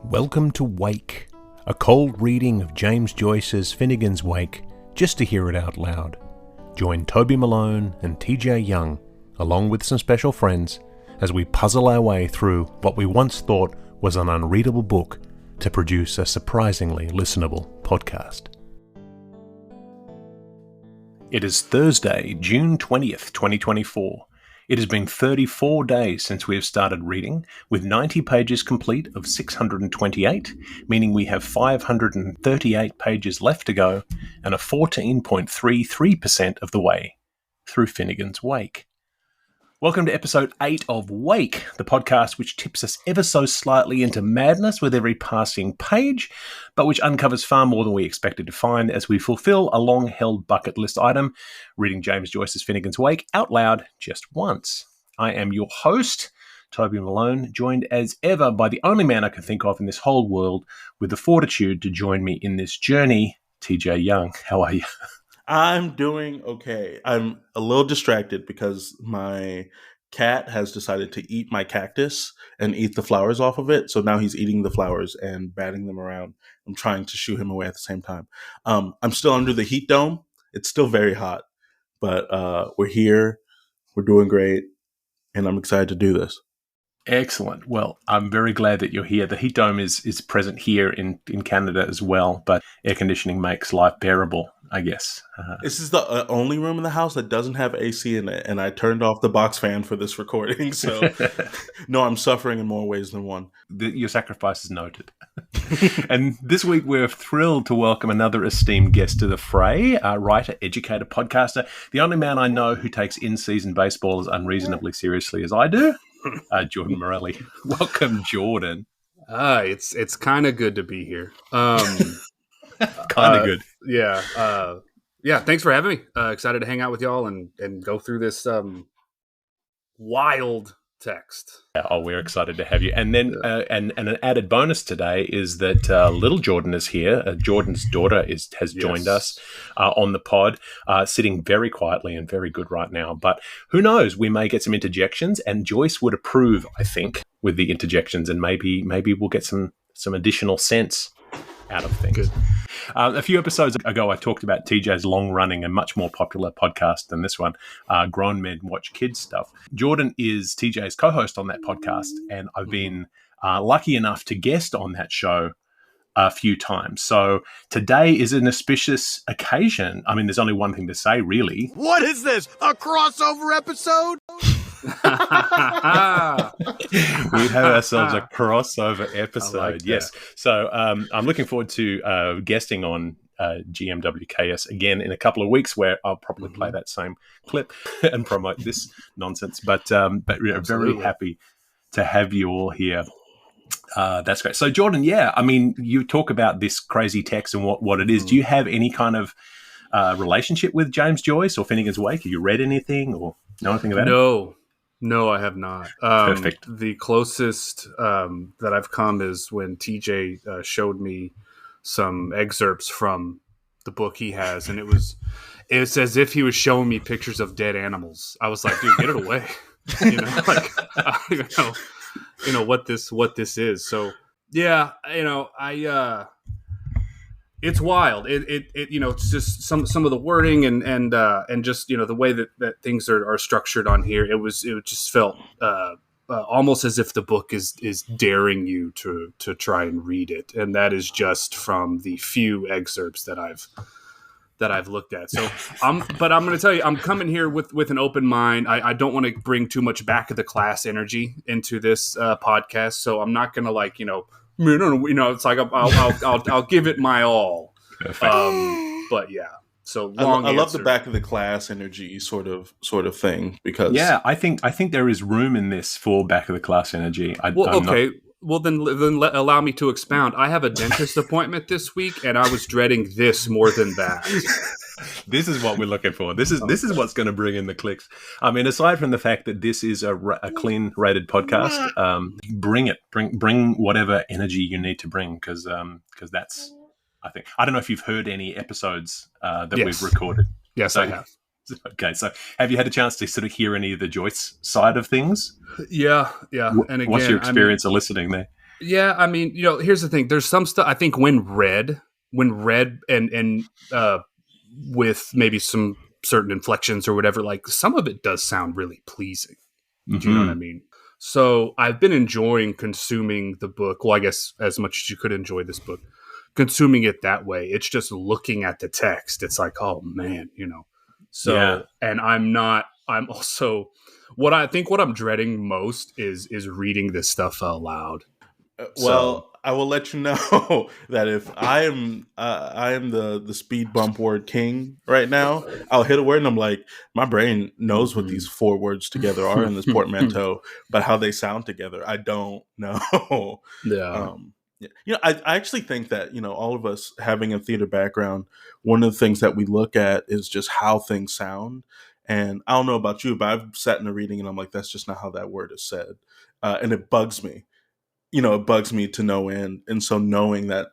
Welcome to Wake, a cold reading of James Joyce's Finnegan's Wake, just to hear it out loud. Join Toby Malone and TJ Young, along with some special friends, as we puzzle our way through what we once thought was an unreadable book to produce a surprisingly listenable podcast. It is Thursday, June 20th, 2024. It has been 34 days since we have started reading, with 90 pages complete of 628, meaning we have 538 pages left to go and are 14.33% of the way through Finnegan's Wake. Welcome to episode 8 of Wake, the podcast which tips us ever so slightly into madness with every passing page, but which uncovers far more than we expected to find as we fulfill a long-held bucket list item, reading James Joyce's Finnegan's Wake out loud just once. I am your host, Toby Malone, joined as ever by the only man I can think of in this whole world with the fortitude to join me in this journey, TJ Young. How are you? I'm doing okay. I'm a little distracted because my cat has decided to eat my cactus and eat the flowers off of it. So now he's eating the flowers and batting them around. I'm trying to shoo him away at the same time. I'm still under the heat dome. It's still very hot, but we're here. We're doing great, and I'm excited to do this. Excellent. Well, I'm very glad that you're here. The heat dome is present here in Canada as well, but air conditioning makes life bearable, I guess. This is the only room in the house that doesn't have AC in it, and I turned off the box fan for this recording, so no, I'm suffering in more ways than one. Your sacrifice is noted. And this week we're thrilled to welcome another esteemed guest to the fray, writer, educator, podcaster, the only man I know who takes in-season baseball as unreasonably seriously as I do. Jordan Morille. Welcome, Jordan. It's kind of good to be here. Kind of good. Yeah. Thanks for having me. Excited to hang out with y'all and go through this wild text. Oh, we're excited to have you. And then and an added bonus today is that little Jordan is here. Jordan's daughter has joined us on the pod, sitting very quietly and very good right now. But who knows? We may get some interjections, and Joyce would approve, I think, with the interjections, and maybe we'll get some additional sense out of things. Good. A few episodes ago, I talked about TJ's long-running and much more popular podcast than this one, Grown Men Watch Kids Stuff. Jordan is TJ's co-host on that podcast, and I've been lucky enough to guest on that show a few times. So today is an auspicious occasion. I mean, there's only one thing to say, really. What is this? A crossover episode? We have ourselves a crossover episode. Like yes. So I'm looking forward to guesting on GMWKS again in a couple of weeks, where I'll probably play that same clip and promote this nonsense. But we're very happy to have you all here. That's great. So Jordan, I mean, you talk about this crazy text and what it is. Do you have any kind of relationship with James Joyce or Finnegan's Wake? Have you read anything or know anything about it? No, I have not. Perfect. The closest that I've come is when TJ showed me some excerpts from the book he has, and it's as if he was showing me pictures of dead animals. I was like, dude, get it away. I don't even know, what this is. So yeah, it's wild. It's just some of the wording and just the way that things are structured on here. It just felt almost as if the book is daring you to try and read it, and that is just from the few excerpts that I've looked at. So but I'm going to tell you, I'm coming here with an open mind. I don't want to bring too much back of the class energy into this podcast, so I'm not going to it's like I'll give it my all. But yeah, so long. I love the back of the class energy sort of thing, because I think there is room in this for back of the class energy. Well, then allow me to expound. I have a dentist appointment this week, and I was dreading this more than that. This is what we're looking for. This is what's going to bring in the clicks. I mean, aside from the fact that this is a clean rated podcast, bring it. Bring whatever energy you need to bring, because that's. I don't know if you've heard any episodes that we've recorded. Yes, I have. Okay, so have you had a chance to sort of hear any of the Joyce side of things? Yeah. And again, what's your experience of listening there? Yeah, I mean, here's the thing. There's some stuff I think when read and with maybe some certain inflections or whatever, like some of it does sound really pleasing. Do you know what I mean? So I've been enjoying consuming the book. Well, I guess as much as you could enjoy this book, consuming it that way. It's just looking at the text. It's like, oh man, So, Yeah. and I'm also, what I'm dreading most is reading this stuff out loud. Well, I will let you know that if I am the speed bump word king right now, I'll hit a word and I'm like, my brain knows what these 4 words together are in this portmanteau, but how they sound together, I don't know. Yeah. I actually think that all of us having a theater background, one of the things that we look at is just how things sound. And I don't know about you, but I've sat in a reading and I'm like, that's just not how that word is said, and it bugs me. It bugs me to no end. And so knowing that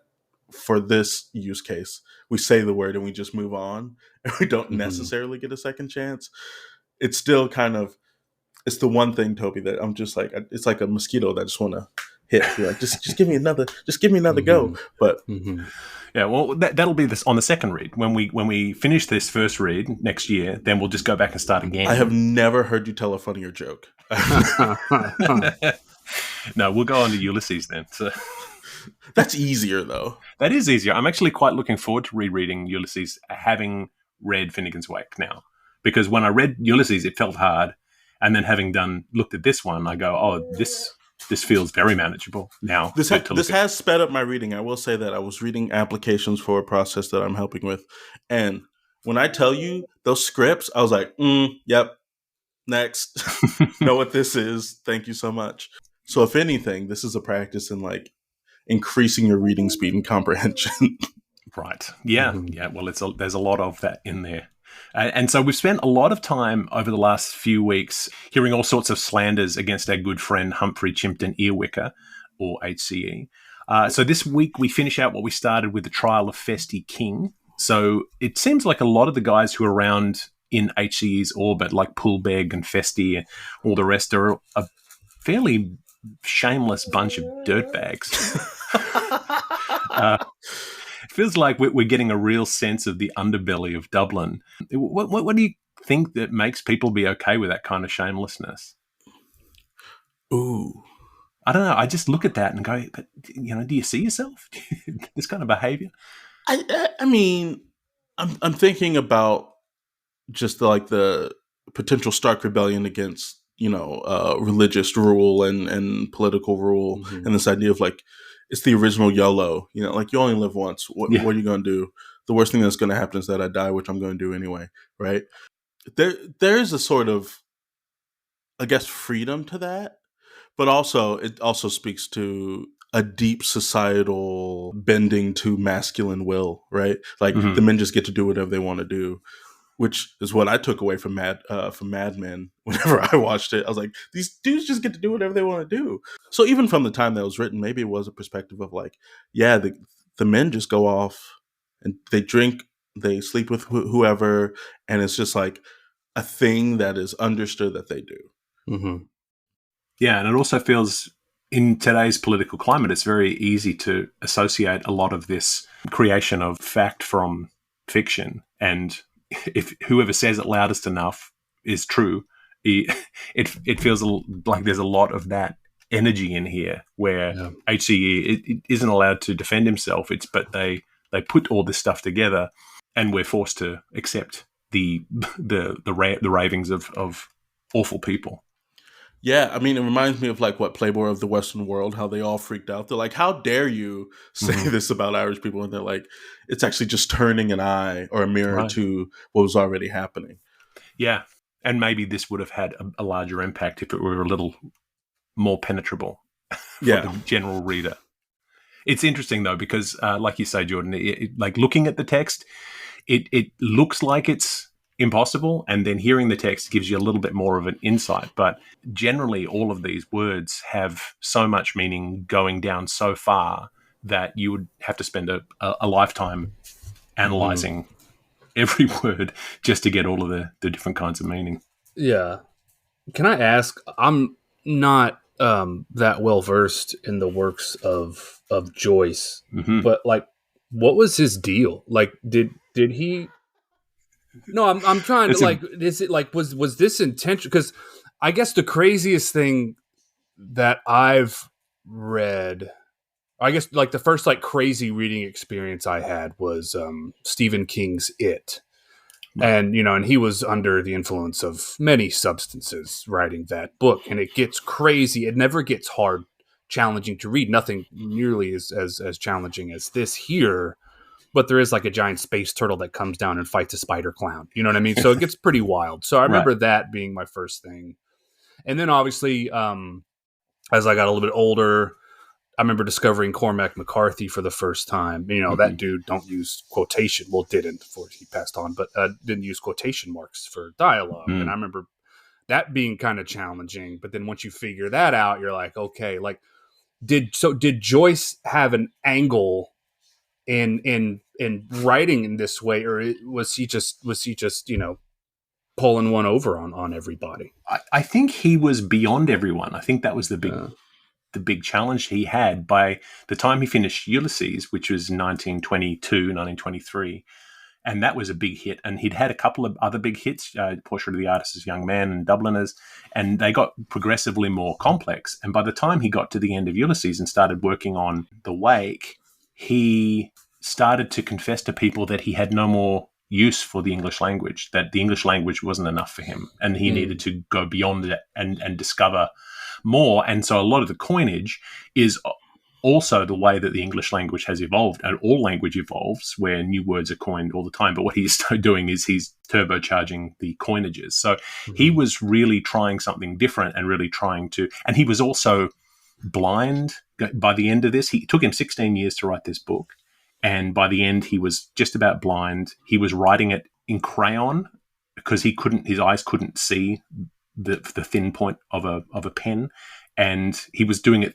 for this use case, we say the word and we just move on and we don't necessarily get a second chance. It's still it's the one thing, Toby, that I'm just like, it's like a mosquito that I just want to hit. You're like, just give me another go. But yeah, well, that'll be this on the second read. When we finish this first read next year, then we'll just go back and start again. I have never heard you tell a funnier joke. No, we'll go on to Ulysses then. So. That's easier, though. That is easier. I'm actually quite looking forward to rereading Ulysses, having read Finnegan's Wake now. Because when I read Ulysses, it felt hard. And then having looked at this one, I go, oh, this feels very manageable now. This has sped up my reading. I will say that I was reading applications for a process that I'm helping with. And when I tell you those scripts, I was like, yep, next. Know what this is. Thank you so much. So if anything, this is a practice in like increasing your reading speed and comprehension. Right. Yeah. Yeah. Well, there's a lot of that in there. And so we've spent a lot of time over the last few weeks hearing all sorts of slanders against our good friend Humphrey Chimpton Earwicker, or HCE. So this week we finish out what we started with the trial of Festy King. So it seems like a lot of the guys who are around in HCE's orbit, like Pullbeg and Festy and all the rest, are a fairly shameless bunch of dirtbags. It feels like we're getting a real sense of the underbelly of Dublin. What do you think that makes people be okay with that kind of shamelessness? Ooh. I don't know. I just look at that and go, but do you see yourself? This kind of behavior? I mean, I'm thinking about just the potential stark rebellion against religious rule and political rule, and this idea of like, it's the original YOLO, like you only live once. What are you going to do? The worst thing that's going to happen is that I die, which I'm going to do anyway, right? There is a sort of, I guess, freedom to that, but also it also speaks to a deep societal bending to masculine will, right? Like the men just get to do whatever they want to do, which is what I took away from Mad Men. Whenever I watched it, I was like, these dudes just get to do whatever they want to do. So even from the time that it was written, maybe it was a perspective of like, yeah, the men just go off and they drink, they sleep with whoever, and it's just like a thing that is understood that they do. Mm-hmm. Yeah, and it also feels, in today's political climate, it's very easy to associate a lot of this creation of fact from fiction, and if whoever says it loudest enough is true, it feels like there's a lot of that energy in here where HCE it isn't allowed to defend himself. But they put all this stuff together, and we're forced to accept the ravings of awful people. Yeah, I mean, it reminds me of like what Playboy of the Western World, how they all freaked out. They're like, how dare you say this about Irish people? And they're like, it's actually just turning an eye or a mirror to what was already happening. Yeah, and maybe this would have had a larger impact if it were a little more penetrable for the general reader. It's interesting, though, because like you say, Jordan, like looking at the text, it looks like it's impossible, and then hearing the text gives you a little bit more of an insight. But generally, all of these words have so much meaning going down so far that you would have to spend a lifetime analyzing every word just to get all of the different kinds of meaning. Yeah. Can I ask, I'm not that well versed in the works of Joyce, Mhm. but like, what was his deal? Like, did he? No, I'm trying to like. Is it like was this intentional? Because I guess the craziest thing that I've read, I guess like the first like crazy reading experience I had was Stephen King's It. And, and he was under the influence of many substances writing that book. And it gets crazy. It never gets hard, challenging to read. Nothing nearly as challenging as this here. But there is like a giant space turtle that comes down and fights a spider clown. You know what I mean? So it gets pretty wild. So I remember that being my first thing. And then obviously, as I got a little bit older, I remember discovering Cormac McCarthy for the first time. That dude don't use quotation. Well, didn't before he passed on, but didn't use quotation marks for dialogue. And I remember that being kind of challenging. But then once you figure that out, you're like, okay, like did Joyce have an angle in writing in this way, or was he just pulling one over on everybody? I think he was beyond everyone. I think that was the big challenge he had. By the time he finished Ulysses, which was 1923, and that was a big hit, and he'd had a couple of other big hits, Portrait of the Artist's Young Man and Dubliners, and they got progressively more complex. And by the time he got to the end of Ulysses and started working on The Wake, he started to confess to people that he had no more use for the English language, that the English language wasn't enough for him, and he needed to go beyond it and discover more. And so a lot of the coinage is also the way that the English language has evolved, and all language evolves where new words are coined all the time. But what he's doing is he's turbocharging the coinages. So he was really trying something different and really trying to, and he was also blind by the end of this. It took him 16 years to write this book. And by the end, he was just about blind. He was writing it in crayon because his eyes couldn't see the thin point of a pen, and he was doing it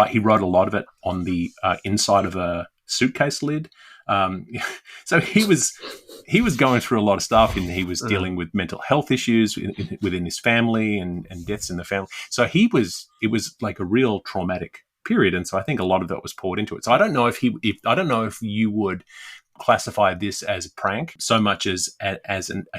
he wrote a lot of it on the inside of a suitcase lid. So he was going through a lot of stuff, and he was dealing with mental health issues within his family and deaths in the family. So it was like a real traumatic period, and so I think a lot of that was poured into it. So I don't know if you would classify this as a prank so much as a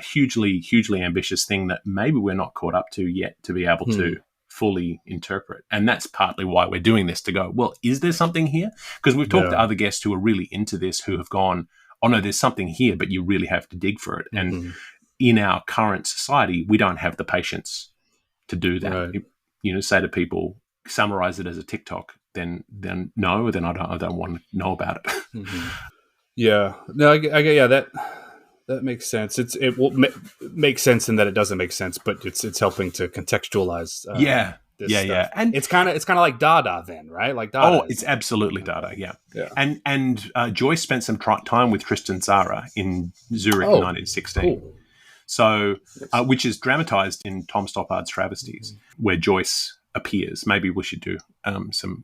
hugely ambitious thing that maybe we're not caught up to yet to be able to fully interpret. And that's partly why we're doing this, to go, well, is there something here? Because we've talked to other guests who are really into this, who have gone, oh no, there's something here, but you really have to dig for it. And in our current society, we don't have the patience to do that. Right. Say to people, summarize it as a TikTok, then no, then I don't want to know about it. Yeah, no, that makes sense. It will make sense in that it doesn't make sense, but it's helping to contextualize. This stuff. And it's kind of like Dada, then, right? Like Dada. Oh, it's absolutely Dada. Yeah. And Joyce spent some time with Tristan Tzara in Zurich in 1916. Cool. So, which is dramatized in Tom Stoppard's Travesties, where Joyce appears. Maybe we should do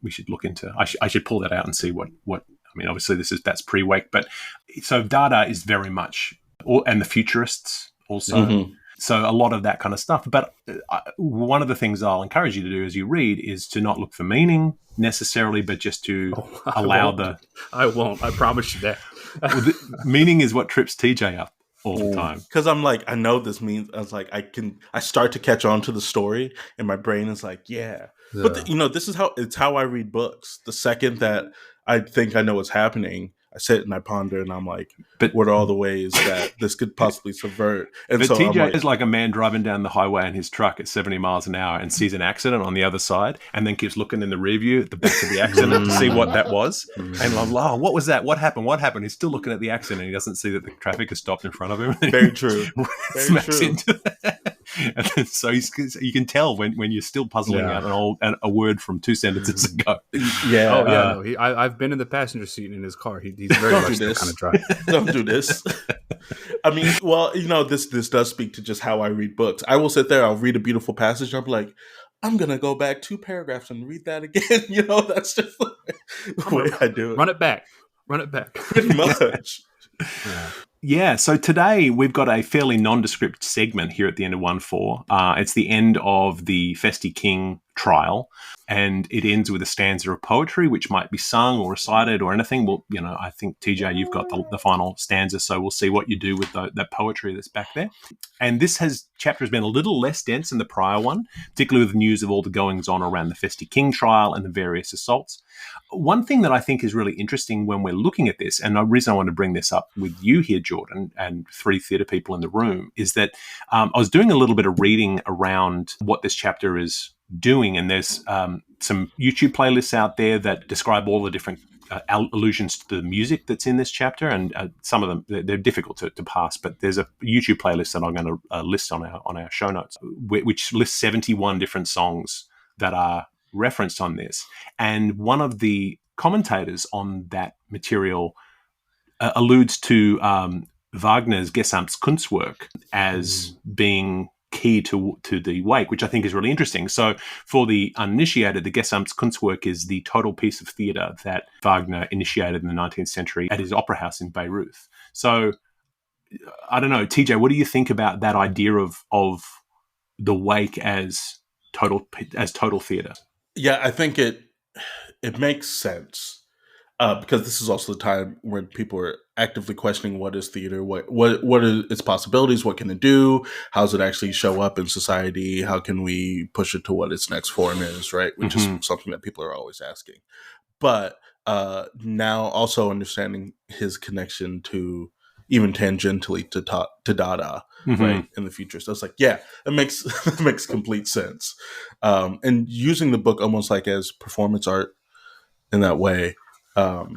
we should look into. I should pull that out and see what. I mean, obviously that's pre-Wake, but so Dada is very much, and the Futurists also. So a lot of that kind of stuff. But one of the things I'll encourage you to do as you read is to not look for meaning necessarily, but just to allow I won't. I promise you that. Meaning is what trips TJ up all the time. Because I'm like, I know this means. I was like, I start to catch on to the story, and my brain is like, yeah. But this is how I read books. The second that I think I know what's happening, I sit and I ponder, and I'm like, what are all the ways that this could possibly subvert? And but so TJ is like a man driving down the highway in his truck at 70 miles an hour and sees an accident on the other side, and then keeps looking in the rear view at the back of the accident to see what that was. And I'm like, oh, what was that? What happened? He's still looking at the accident. He doesn't see that the traffic has stopped in front of him. Very true. Smacks into that. And then, so you can tell when you're still puzzling out a word from 2 sentences ago. Yeah. Oh, yeah. No, I've been in the passenger seat in his car. He's very much the kind of driver. Don't do this. I mean, well, this does speak to just how I read books. I will sit there, I'll read a beautiful passage, I'm like, I'm going to go back 2 paragraphs and read that again. That's just the way I do it. Run it back. Pretty much. Yeah, so today we've got a fairly nondescript segment here at the end of 1-4. It's the end of the Festi King trial, and it ends with a stanza of poetry, which might be sung or recited or anything. Well, I think, TJ, you've got the final stanza, so we'll see what you do with that poetry that's back there. And this chapter has been a little less dense than the prior one, particularly with news of all the goings-on around the Festi King trial and the various assaults. One thing that I think is really interesting when we're looking at this, and the reason I want to bring this up with you here, Jordan, and 3 theatre people in the room, is that I was doing a little bit of reading around what this chapter is doing, and there's some YouTube playlists out there that describe all the different allusions to the music that's in this chapter, and some of them they're difficult to pass. But there's a YouTube playlist that I'm going to list on our show notes, which lists 71 different songs that are referenced on this. And one of the commentators on that material alludes to Wagner's Gesamtkunstwerk as being key to the wake, which I think is really interesting. So for the uninitiated, the Gesamtkunstwerk is the total piece of theatre that Wagner initiated in the 19th century at his opera house in Beirut. So I don't know, TJ, what do you think about that idea of the wake as total theatre? Yeah, I think it makes sense because this is also the time when people are actively questioning what is theater, what are its possibilities, what can it do, how does it actually show up in society, how can we push it to what its next form is, right? Which is something that people are always asking. But now also understanding his connection to, even tangentially, to Dada, right, in the future. So it's like, yeah, it makes complete sense. And using the book almost like as performance art in that way, it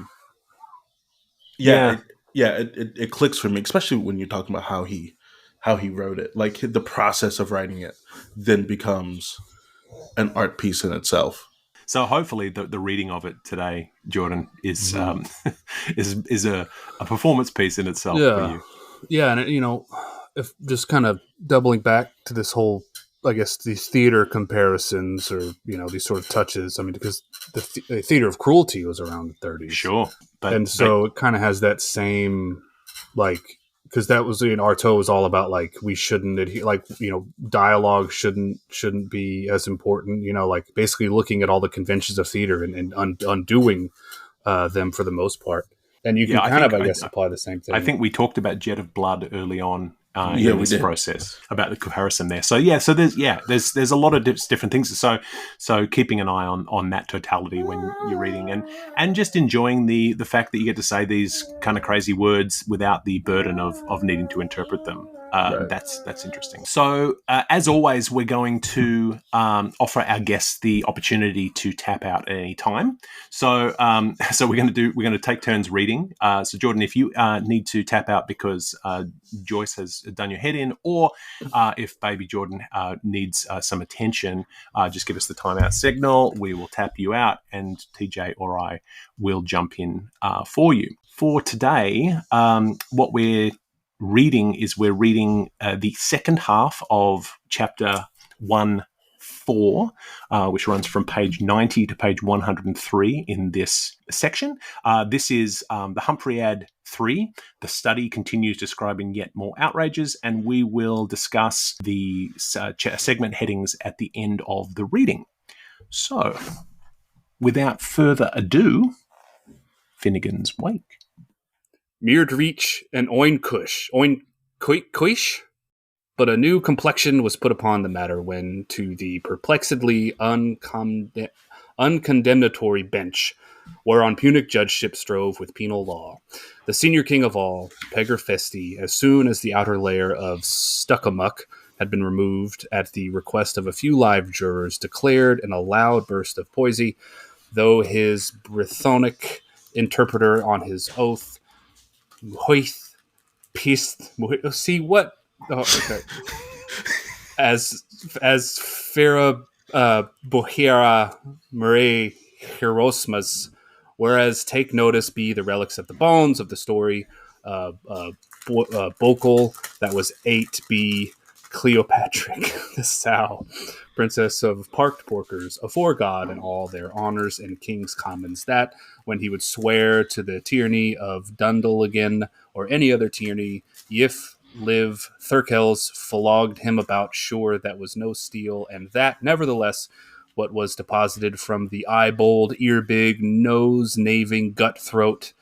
clicks for me, especially when you're talking about how he wrote it. Like the process of writing it then becomes an art piece in itself. So hopefully the reading of it today, Jordan, is is a performance piece in itself for you. Yeah, and if just kind of doubling back to this whole, I guess, these theater comparisons or these sort of touches. I mean, because the theater of cruelty was around the 30s, sure, so it kind of has that same because that was Artaud was all about we shouldn't adhere, dialogue shouldn't be as important, basically looking at all the conventions of theater and undoing them for the most part. And you can I guess apply the same thing. I think we talked about Jet of Blood early on in this process about the comparison there. So there's a lot of different things. So keeping an eye on that totality when you're reading and just enjoying the fact that you get to say these kind of crazy words without the burden of needing to interpret them. Right. That's interesting. So as always, we're going to offer our guests the opportunity to tap out at any time. So we're going to take turns reading. So Jordan, if you need to tap out because Joyce has done your head in, or if baby Jordan needs some attention, just give us the timeout signal. We will tap you out, and TJ or I will jump in for you. For today, what we're reading the second half of chapter 1-4, which runs from page 90 to page 103 in this section. This is the Humphreyad 3. The study continues describing yet more outrages, and we will discuss the segment headings at the end of the reading. So, without further ado, Finnegan's Wake. Meared reach and oin cuish, but a new complexion was put upon the matter when, to the perplexedly uncondemnatory bench, whereon Punic judgeship strove with penal law, the senior king of all, Pegar Festi, as soon as the outer layer of stuckamuck had been removed at the request of a few live jurors, declared in a loud burst of poesy, though his Brythonic interpreter on his oath, Joyce, see what? Oh, okay. As Farah Bohira Marie Hirosmas, whereas take notice be the relics of the bones of the story, Bocal, that was 8B Cleopatrick, the sow, princess of parked porkers, afore God and all their honours and king's commons, that when he would swear to the tyranny of Dundle again, or any other tyranny, Yif live Thurkels flogged him about sure that was no steel, and that nevertheless what was deposited from the eye-bold, ear-big, nose-naving, gut-throat.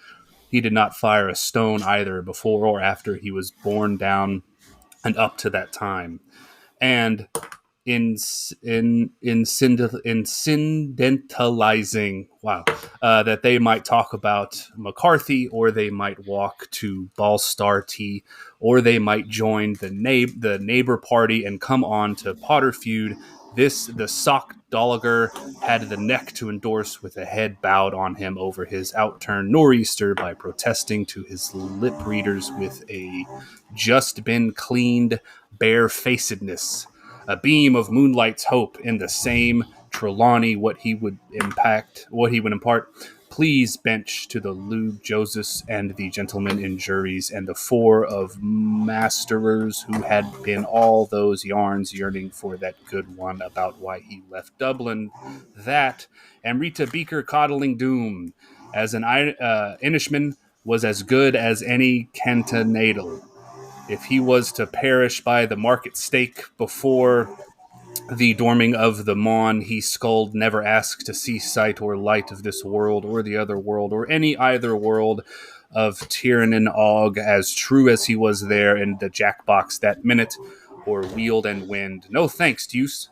He did not fire a stone either before or after he was borne down and up to that time. And incidentalizing, that they might talk about McCarthy, or they might walk to Ballstar or they might join the neighbor party and come on to Potter feud. The sock Dolliger had the neck to endorse, with a head bowed on him over his outturned nor'easter, by protesting to his lip readers with a just been cleaned barefacedness. A beam of moonlight's hope in the same Trelawney, what he would impart. Please bench to the lewd Joseph and the gentlemen in juries, and the four of masterers who had been all those yarns yearning for that good one about why he left Dublin. That Amrita Beaker coddling doom, as an Irishman, was as good as any cantonadal. If he was to perish by the market stake before the dorming of the Maun, he sculled, never asked to see sight or light of this world or the other world, or any either world of Tiernan Og, as true as he was there in the jackbox that minute, or wheeled and wind. No thanks, deuce.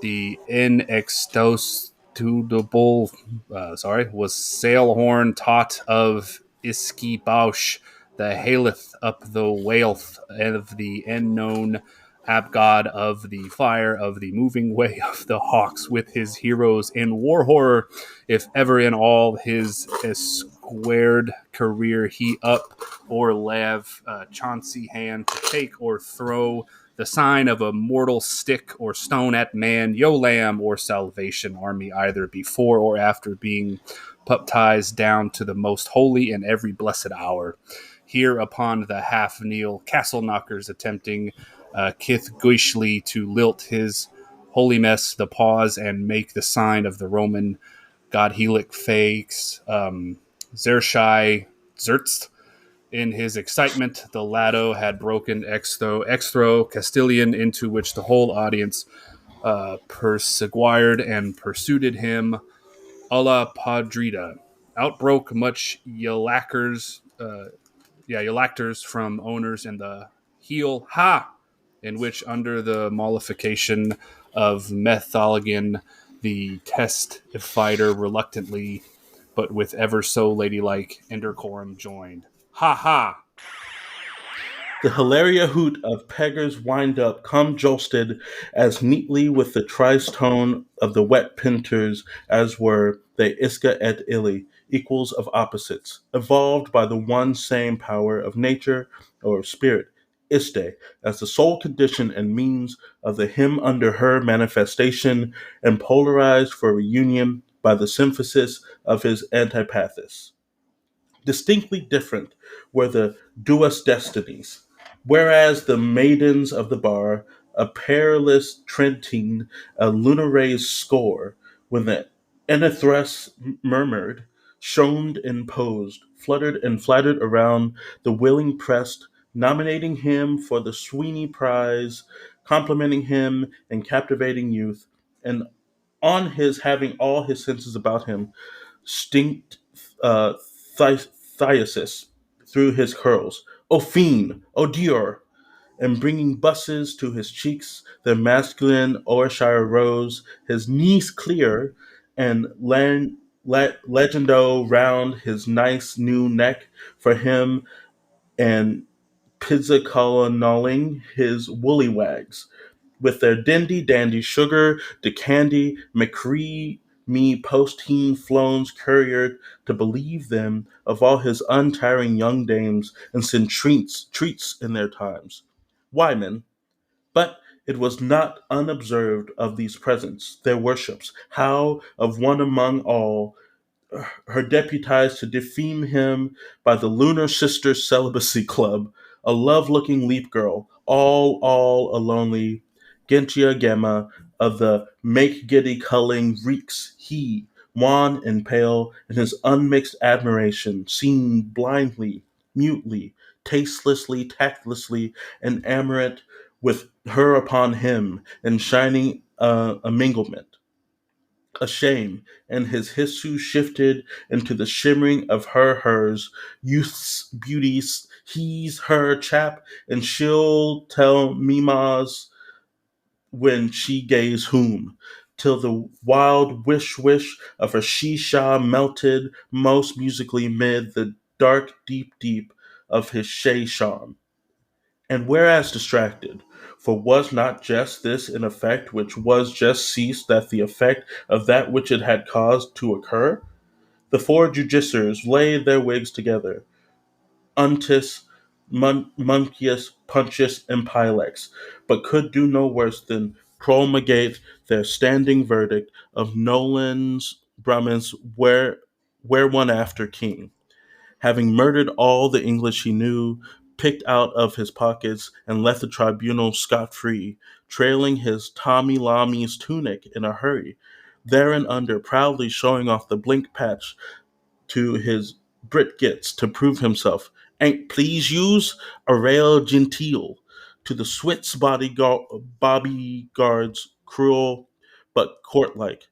The inexhaustible, was Sailhorn taught of Iski Bausch, the haileth up the wailth of the unknown abgod of the fire of the moving way of the hawks, with his heroes in war horror, if ever in all his squared career he up or lave Chauncey hand to take or throw the sign of a mortal stick or stone at man, yo lamb, or Salvation Army, either before or after being baptized down to the most holy in every blessed hour. Here upon the half-kneel castle knockers attempting Kith Guishly to lilt his holy mess, the pause, and make the sign of the Roman Godhelic fakes, Zershai Zertz. In his excitement, the Lado had broken extro Castilian, into which the whole audience perseguired and pursued him a la Padrida. Outbroke much yellactors from owners in the heel, ha! In which, under the mollification of Methologan, the test fighter reluctantly, but with ever so ladylike indecorum, joined. Ha ha! The hilaria hoot of peggers wind up come josted as neatly with the tritone of the wet pinters as were they isca et illy, equals of opposites, evolved by the one same power of nature or of spirit, iste, as the sole condition and means of the him under her manifestation, and polarized for reunion by the symphysis of his antipathis. Distinctly different were the duas destinies. Whereas the maidens of the bar, a perilous Trentine, a lunaray's score, when the Enethress murmured, shoned and posed, fluttered and flattered around the willing pressed, nominating him for the Sweeney Prize, complimenting him and captivating youth, and on his having all his senses about him, stinked thyasis through his curls. O fiend! O Dior! And bringing busses to his cheeks, their masculine Ayrshire rose, his knees clear, and legendo round his nice new neck for him, and pizzicalinalling his woolly wags, with their dindy dandy sugar, de candy, McCree, me post-teen floans couriered to believe them of all his untiring young dames, and send treats in their times. Wyman, but it was not unobserved of these presents, their worships, how of one among all her deputized to defame him by the Lunar Sisters Celibacy Club, a love-looking leap girl, all a lonely Gentia Gemma of the make-giddy culling reeks, he, wan and pale, in his unmixed admiration, seen blindly, mutely, tastelessly, tactlessly, and amorate with her upon him, in shining a minglement. a shame, and his hissue shifted into the shimmering of hers, youth's beauties, he's her chap, and she'll tell Mimas when she gaze whom, till the wild wish of her shisha melted most musically mid the dark deep of his shay charm. And whereas distracted, for was not just this an effect which was just ceased that the effect of that which it had caused to occur? The four judicers laid their wigs together, Untus, Muncius, Puntius, and Pilex, but could do no worse than promulgate their standing verdict of Nolens Brahmins where one after king, having murdered all the English he knew, picked out of his pockets, and left the tribunal scot-free, trailing his Tommy Lami's tunic in a hurry, there and under proudly showing off the blink patch to his Britgits to prove himself. Ain't please use a rail genteel to the Switz bodyguards, cruel but court-like.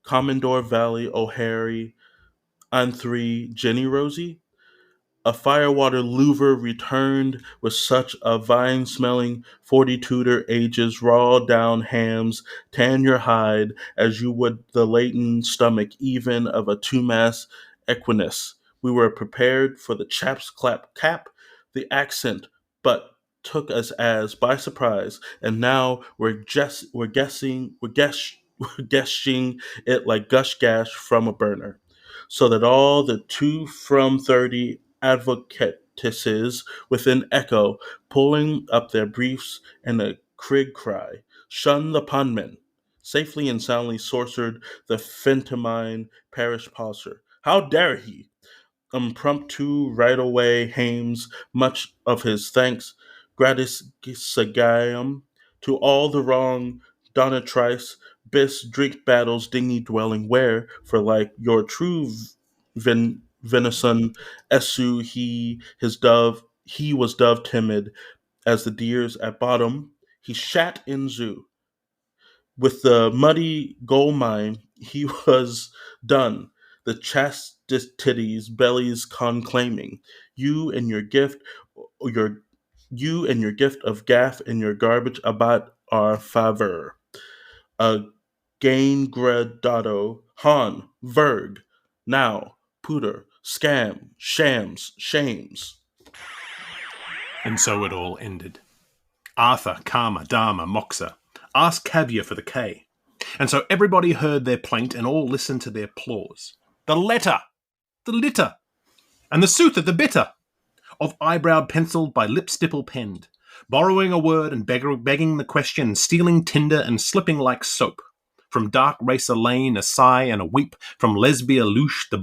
Commodore Valley O'Harry, on 3 Jenny Rosie, a firewater louver returned with such a vine-smelling 40-tutor ages raw down hams, tan your hide, as you would the latent stomach even of a two-mass equinus. We were prepared for the chap's clap cap, the accent, but took us as by surprise, and now we're guessing we're guessing it like gush gash from a burner, so that all the 2 from 30 advocatesses within echo, pulling up their briefs and a crig cry, shun the punman, safely and soundly sorcered the Fentimine parish pauser. How dare he? Impromptu right away hames much of his thanks, gratis sagarum, to all the wrong donatrice, bis drink battles dingy dwelling where, for like your true venison, esu he was dove timid, as the deers at bottom, he shat in zoo. With the muddy gold mine, he was done. The chastity's bellies conclaiming you and your gift, your you and your gift of gaff and your garbage about our favor. A gain gradado, Han, Verg, now, Pooter, Scam, Shams, Shames. And so it all ended. Arthur, Karma, Dharma, Moxa asked Kavya for the K. And so everybody heard their plaint and all listened to their applause. The letter, the litter, and the sooth of the bitter, of eyebrow penciled by lip stipple penned, borrowing a word and begging the question, stealing tinder and slipping like soap. From dark racer lane, a sigh and a weep. From Lesbia Louche, the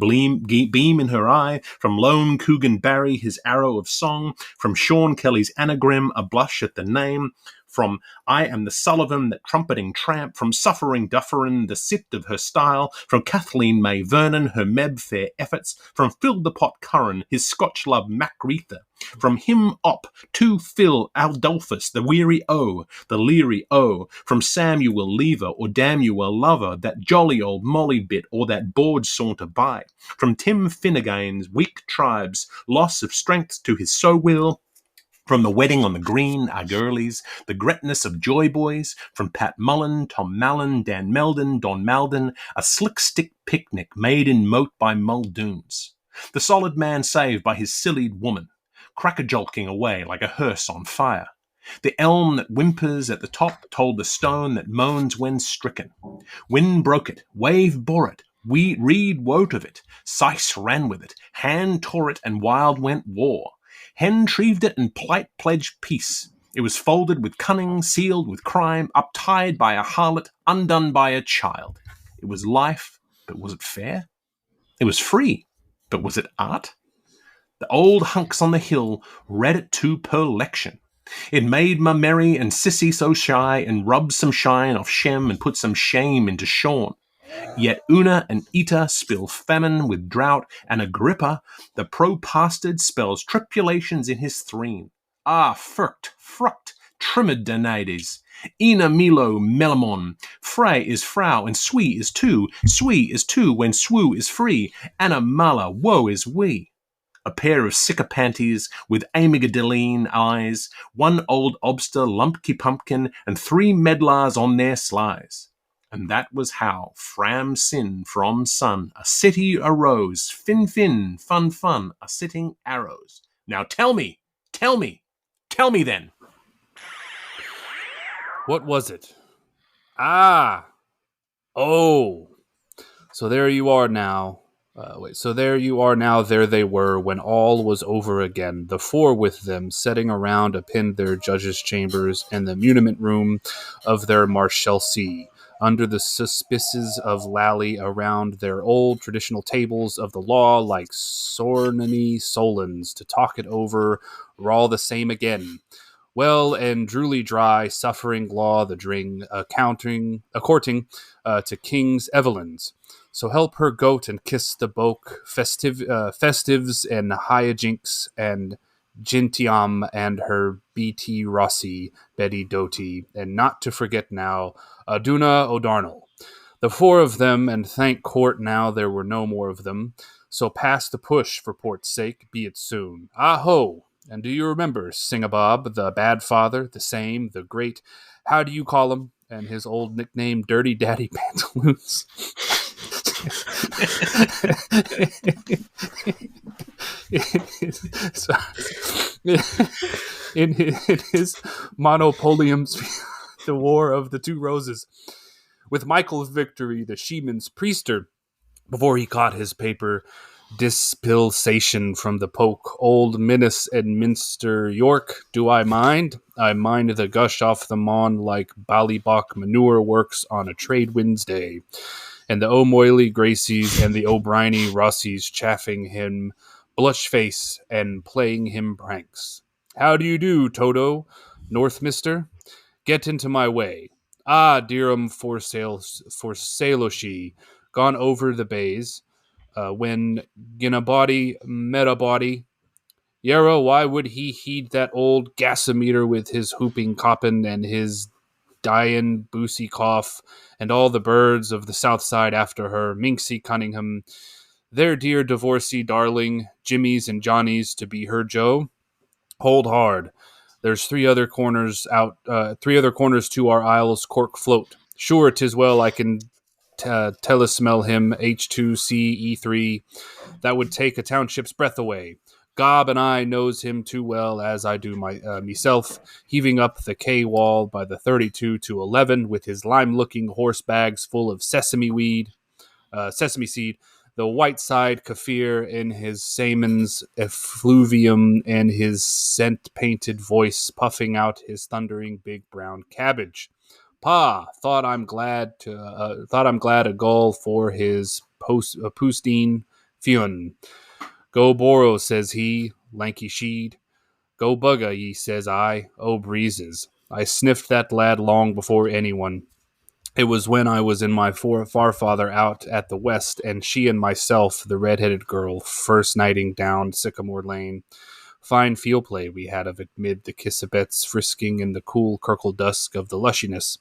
beam in her eye. From lone Coogan Barry, his arrow of song. From Sean Kelly's anagram, a blush at the name. From I am the Sullivan, that trumpeting tramp. From suffering Dufferin, the sit of her style. From Kathleen May Vernon, her Meb fair efforts. From Phil the Pot Curran, his Scotch love Macretha. From him op to Phil Aldolphus, the weary O, the leery O. From Samuel Lever, or Damuel Lover, that jolly old Molly bit, or that board saunter by. From Tim Finnegan's weak tribes, loss of strength to his so will. From the wedding on the green, our girlies, the Gretness of Joy Boys, from Pat Mullen, Tom Mallon, Dan Meldon, Don Malden, a slick stick picnic made in moat by Muldoons. The solid man saved by his sillied woman, cracker-jolking away like a hearse on fire. The elm that whimpers at the top told the stone that moans when stricken. Wind broke it, wave bore it, reed wot of it, Sykes ran with it, hand tore it, and wild went war. Hen treeved it and plight pledged peace. It was folded with cunning, sealed with crime, uptied by a harlot, undone by a child. It was life, but was it fair? It was free, but was it art? The old hunks on the hill read it to perlection. It made ma merry and Sissy so shy, and rubbed some shine off Shem and put some shame into Sean. Yet Una and Eta spill famine with drought, and Agrippa, the pro-pastard, spells tribulations in his threne. Ah, fruct, Trimidonades, Ina Milo Melamon, Frey is Frau, and Swee is two when Swoo is free, Anna Mala, woe is we. A pair of sycophantes with amygdaline eyes, one old obster lumpky pumpkin, and three medlars on their slies. And that was how, Fram Sin from sun, a city arose, fin fin, fun fun, a sitting arrows. Now tell me then. What was it? Ah! Oh! So there you are now. There they were, when all was over again, the four with them, setting around upon their judges' chambers and the muniment room of their Marshalsea, under the suspices of Lally, around their old traditional tables of the law, like Sornany Solons, to talk it over, were all the same again. Well and truly dry, suffering law the dring, courting to King's Evelyns. So help her goat and kiss the boke, festives and hyajinks and Gentiam and her B.T. Rossi, Betty Doty, and not to forget now, Aduna O'Darnell. The four of them, and thank court now there were no more of them, so pass the push for port's sake, be it soon. Ah-ho! And do you remember Singabob, the bad father, the same, the great, how do you call him, and his old nickname, Dirty Daddy Pantaloons? in his monopoliums, the War of the Two Roses, with Michael's victory, the Sheeman's priester, before he caught his paper dispensation from the poke, old Minas and Minster York, do I mind? I mind the gush off the mon like Ballybock manure works on a trade wind's day. And the O'Moily Gracies and the O'Brieny Rossies chaffing him blush face and playing him pranks. How do you do, Toto? North, mister? Get into my way. Ah, dearum for sailoshi, gone over the bays, when Ginabody met a body. Yarrow, why would he heed that old gasometer with his whooping coppin and his Dian Boosie cough, and all the birds of the south side after her, Minxie Cunningham, their dear divorcee darling, Jimmy's and Johnny's to be her Joe? Hold hard. There's three other corners to our isle's cork float. Sure, 'tis well I can telesmell him H2CE3. That would take a township's breath away. Gob and I knows him too well, as I do myself, heaving up the K-wall by the 32 to 11 with his lime-looking horse bags full of sesame seed, the white-side Kaffir in his Samon's effluvium, and his scent-painted voice puffing out his thundering big brown cabbage. Pa, thought I'm glad a gull for his poostine fionn. Go Boro, says he, lanky sheed. Go bugga, ye, says I, oh breezes. I sniffed that lad long before anyone. It was when I was in my farfather out at the west, and she and myself, the red-headed girl, first nighting down Sycamore Lane. Fine field play we had of it mid the kissabets frisking in the cool kirkle dusk of the lushiness.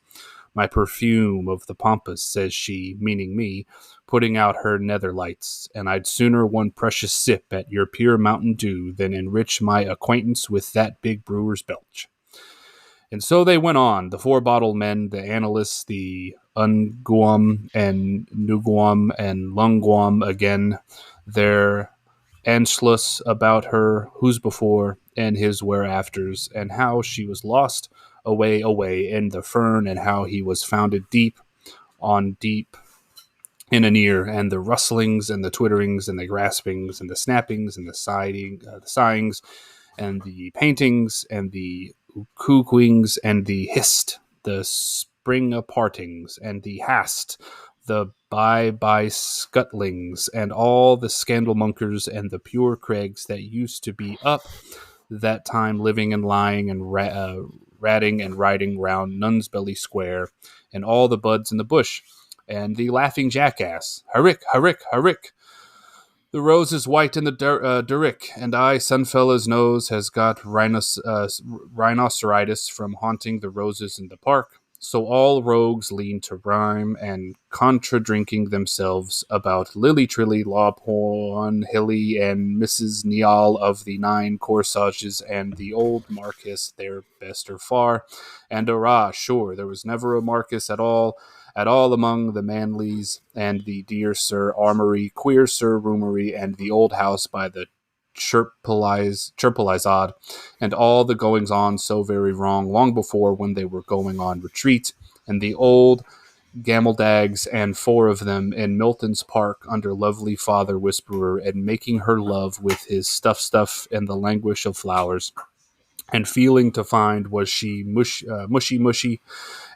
My perfume of the pampas, says she, meaning me, putting out her nether lights, and I'd sooner one precious sip at your pure Mountain Dew than enrich my acquaintance with that big brewer's belch. And so they went on, the four-bottle men, the analysts, the Unguam and Nuguam and Lunguam again, their Anschluss about her who's before and his whereafters, and how she was lost away in the fern, and how he was founded deep in an ear, and the rustlings and the twitterings and the graspings and the snappings and the sighings and the paintings and the cuckooings and the hist, the spring apartings and the hast, the by scuttlings, and all the scandalmonkers and the pure Craigs that used to be up that time living and lying and ratting and riding round Nunsbelly Square, and all the buds in the bush, and the laughing jackass, Hurrick, Hurrick, Hurrick, The rose is white in the Durick, and I, Sunfella's nose, has got rhinoceros from haunting the roses in the park. So all rogues lean to rhyme and contra-drinking themselves about Lily Trilly, Lawporn, Hilly, and Mrs. Niall of the Nine Corsages, and the old Marquis, their best or far. And hurrah, sure, there was never a Marquis at all among the Manleys, and the dear Sir Armory, queer Sir Roomery, and the old house by the Chirpalizade, and all the goings on so very wrong long before when they were going on retreat, and the old gameldags and four of them in Milton's Park under lovely Father Whisperer, and making her love with his stuff and the languish of flowers, and feeling to find was she mushy,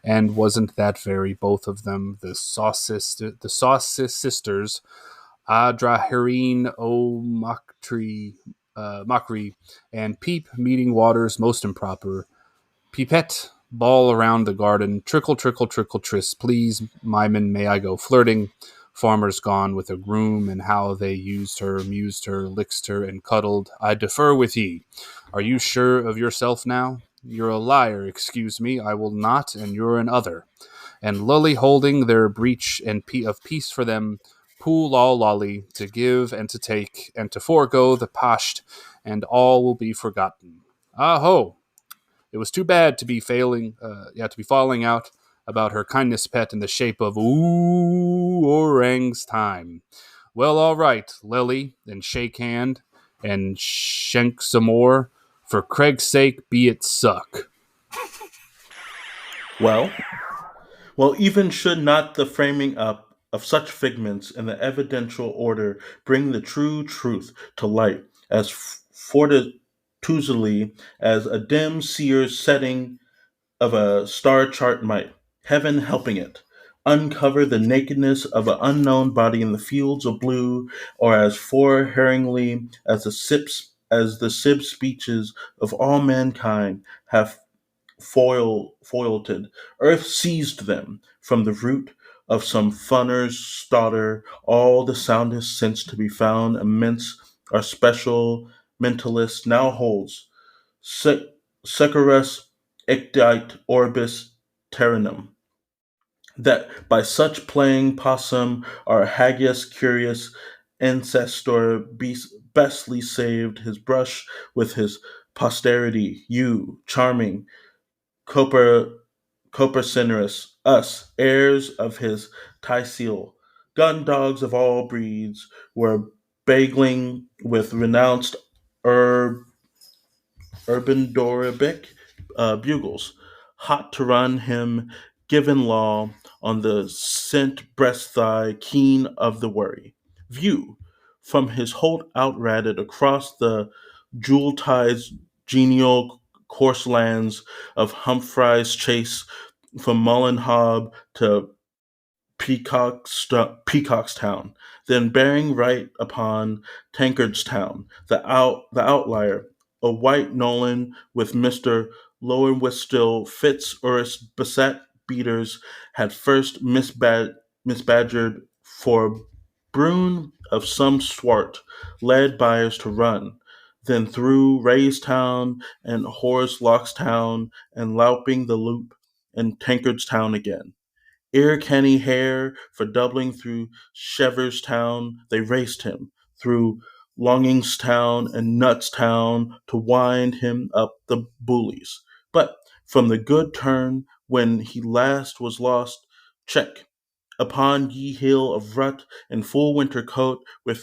and wasn't that very both of them the sauces sisters, Adraharine o Mockery, and Peep meeting waters most improper, Pipette ball around the garden, trickle tris, please Myman, may I go flirting, farmers gone with a groom, and how they used her, mused her, licked her, and cuddled. I defer with ye. Are you sure of yourself now? You're a liar, excuse me, I will not, and you're an other. And lully holding their breach and of peace for them, pool all lolly, to give and to take, and to forego the pasht, and all will be forgotten. Ah ho! It was too bad to be falling out about her kindness pet in the shape of orang's time. Well, all right, Lily, then shake hand and shank some more. For Craig's sake, be it suck. Well, even should not the framing up of such figments in the evidential order bring the true truth to light as fortuitously as a dim seer's setting of a star chart might, heaven helping it, uncover the nakedness of an unknown body in the fields of blue, or as forehearingly as the sib speeches of all mankind have foiled, earth seized them from the root of some funner's staughter, all the soundest sense to be found immense our special mentalist now holds, securus ictite orbis terrenum, that by such playing possum our hagius curious ancestor bestly saved his brush with his posterity, you, charming Copercinus, us, heirs of his Tyseal, gun dogs of all breeds, were bagling with renounced urban Doribic bugles, hot to run him given law on the scent breast thigh, keen of the worry. View, from his holt outratted across the jewel tides genial coarse lands of Humphreys Chase, from Mullenhob to Peacockstown, then bearing right upon Tankardstown, the outlier, a white Nolan with Mr. Lowenwistill Fitz Urus beset beaters had first misbadgered for Brune of some swart, led buyers to run, then through Raystown and Horslockstown and louping the loop and Tankardstown again. Ere canny hare, for doubling through Sheverstown, they raced him, through Longingstown and Nutstown, to wind him up the bullies. But from the good turn, when he last was lost, check, upon ye hill of rut, in full winter coat, with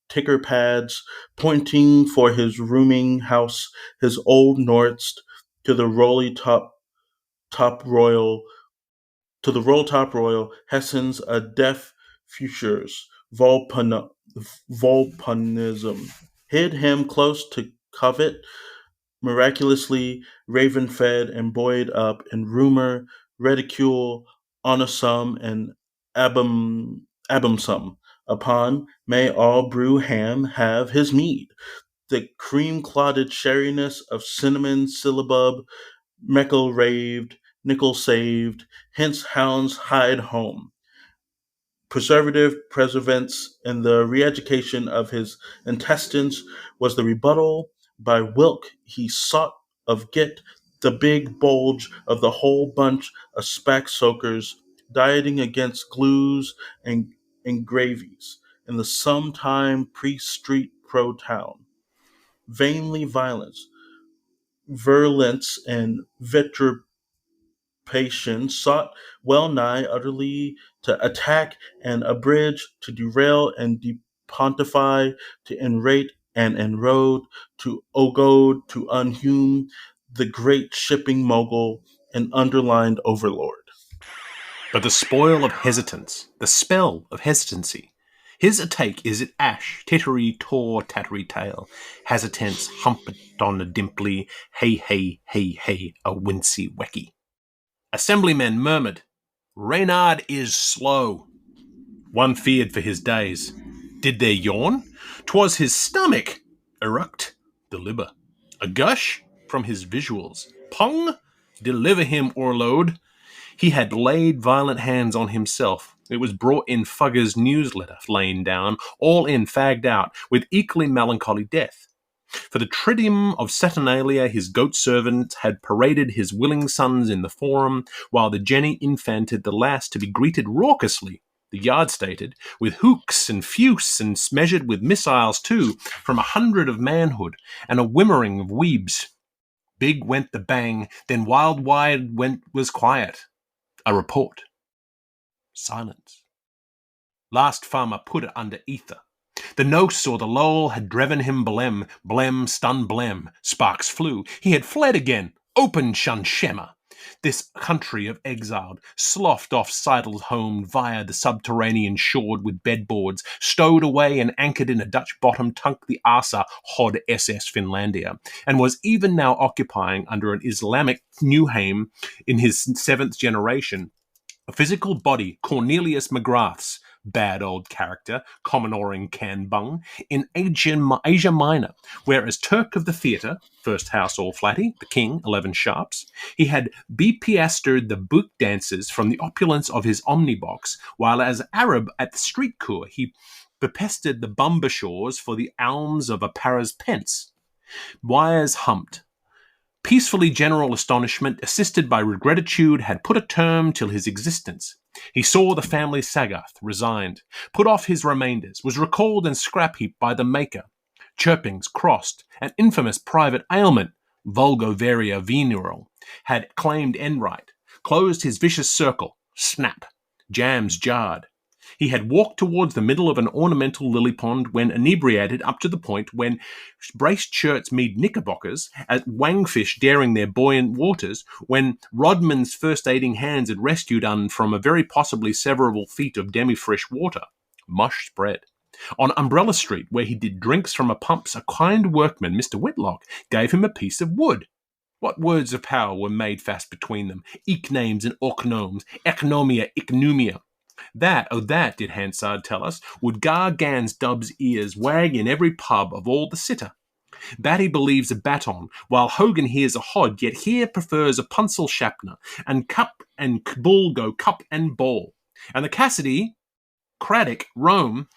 ticker pads, pointing for his rooming house, his old Nordst, to the top royal to the roll top royal, Hessens a deaf futures, Volponism, hid him close to covet, miraculously raven-fed and buoyed up in rumor, ridicule, onosum, and abumsum. Upon may all brew ham have his mead, the cream-clotted sherriness of cinnamon syllabub, Meckle raved, nickel saved, hence hounds hide home. preservative preservance in the re-education of his intestines was the rebuttal by Wilk he sought of get the big bulge of the whole bunch of spack soakers dieting against glues and gravies in the sometime pre-street pro-town. Vainly violence, virulence, and vituperation sought well nigh utterly to attack and abridge, to derail and depontify, to enrate and enroad, to ogode, to unhume the great shipping mogul and underlined overlord. But the spoil of hesitance, the spell of hesitancy, his a take is it ash, tittery, tor, tattery tail, has a tense, humpet on a dimply, hey, hey, hey, hey, a wincy wecky. Assemblymen murmured, Reynard is slow. One feared for his days. Did there yawn? 'Twas his stomach. Eruct, deliver. A gush from his visuals. Pung, deliver him, Orlode. He had laid violent hands on himself. It was brought in Fugger's newsletter, lain down, all in fagged out, with equally melancholy death. For the tridium of Saturnalia, his goat servant had paraded his willing sons in the forum, while the Jenny infanted the last to be greeted raucously, the yard stated, with hooks and fuse, and measured with missiles too, from 100 of manhood, and a whimmering of weebs. Big went the bang, then wild wide was quiet. A report. Silence. Last farmer put it under ether. The nose or the lull had driven him blem, stun blem. Sparks flew. He had fled again. Open Shunshema. This country of exiled, sloughed off sidled home via the subterranean shored with bedboards, stowed away and anchored in a Dutch bottom tunk the Asa Hod SS Finlandia, and was even now occupying under an Islamic Newhame in his 7th generation, a physical body Cornelius McGrath's, bad old character, Commonoring Canbung, in Asia Minor, where as Turk of the theatre, first house all flatty, the king, 11 sharps, he had bepiastered the boot dancers from the opulence of his omnibox, while as Arab at the street cour he bepestered the bumbashores for the alms of a para's pence. Wires humped. Peacefully general astonishment, assisted by regretitude, had put a term till his existence. He saw the family Sagath, resigned, put off his remainders, was recalled and scrap-heaped by the maker. Chirpings crossed, an infamous private ailment, vulgo varia venereal, had claimed end-right, closed his vicious circle, snap, jams jarred. He had walked towards the middle of an ornamental lily pond when inebriated up to the point when braced shirts meet knickerbockers, at wangfish daring their buoyant waters, when Rodman's first aiding hands had rescued from a very possibly severable feet of demi-fresh water. Mush spread. On Umbrella Street, where he did drinks from a pumps, a kind workman, Mr. Whitlock, gave him a piece of wood. What words of power were made fast between them? Eke-names and orknomes, economia, icknumia. That did Hansard tell us, would gar Gans Dub's ears wag in every pub of all the sitter. Batty believes a baton, while Hogan hears a hod, yet here prefers a punsel shapner, and cup and bull go cup and ball. And the Cassidy, Craddock, Rome,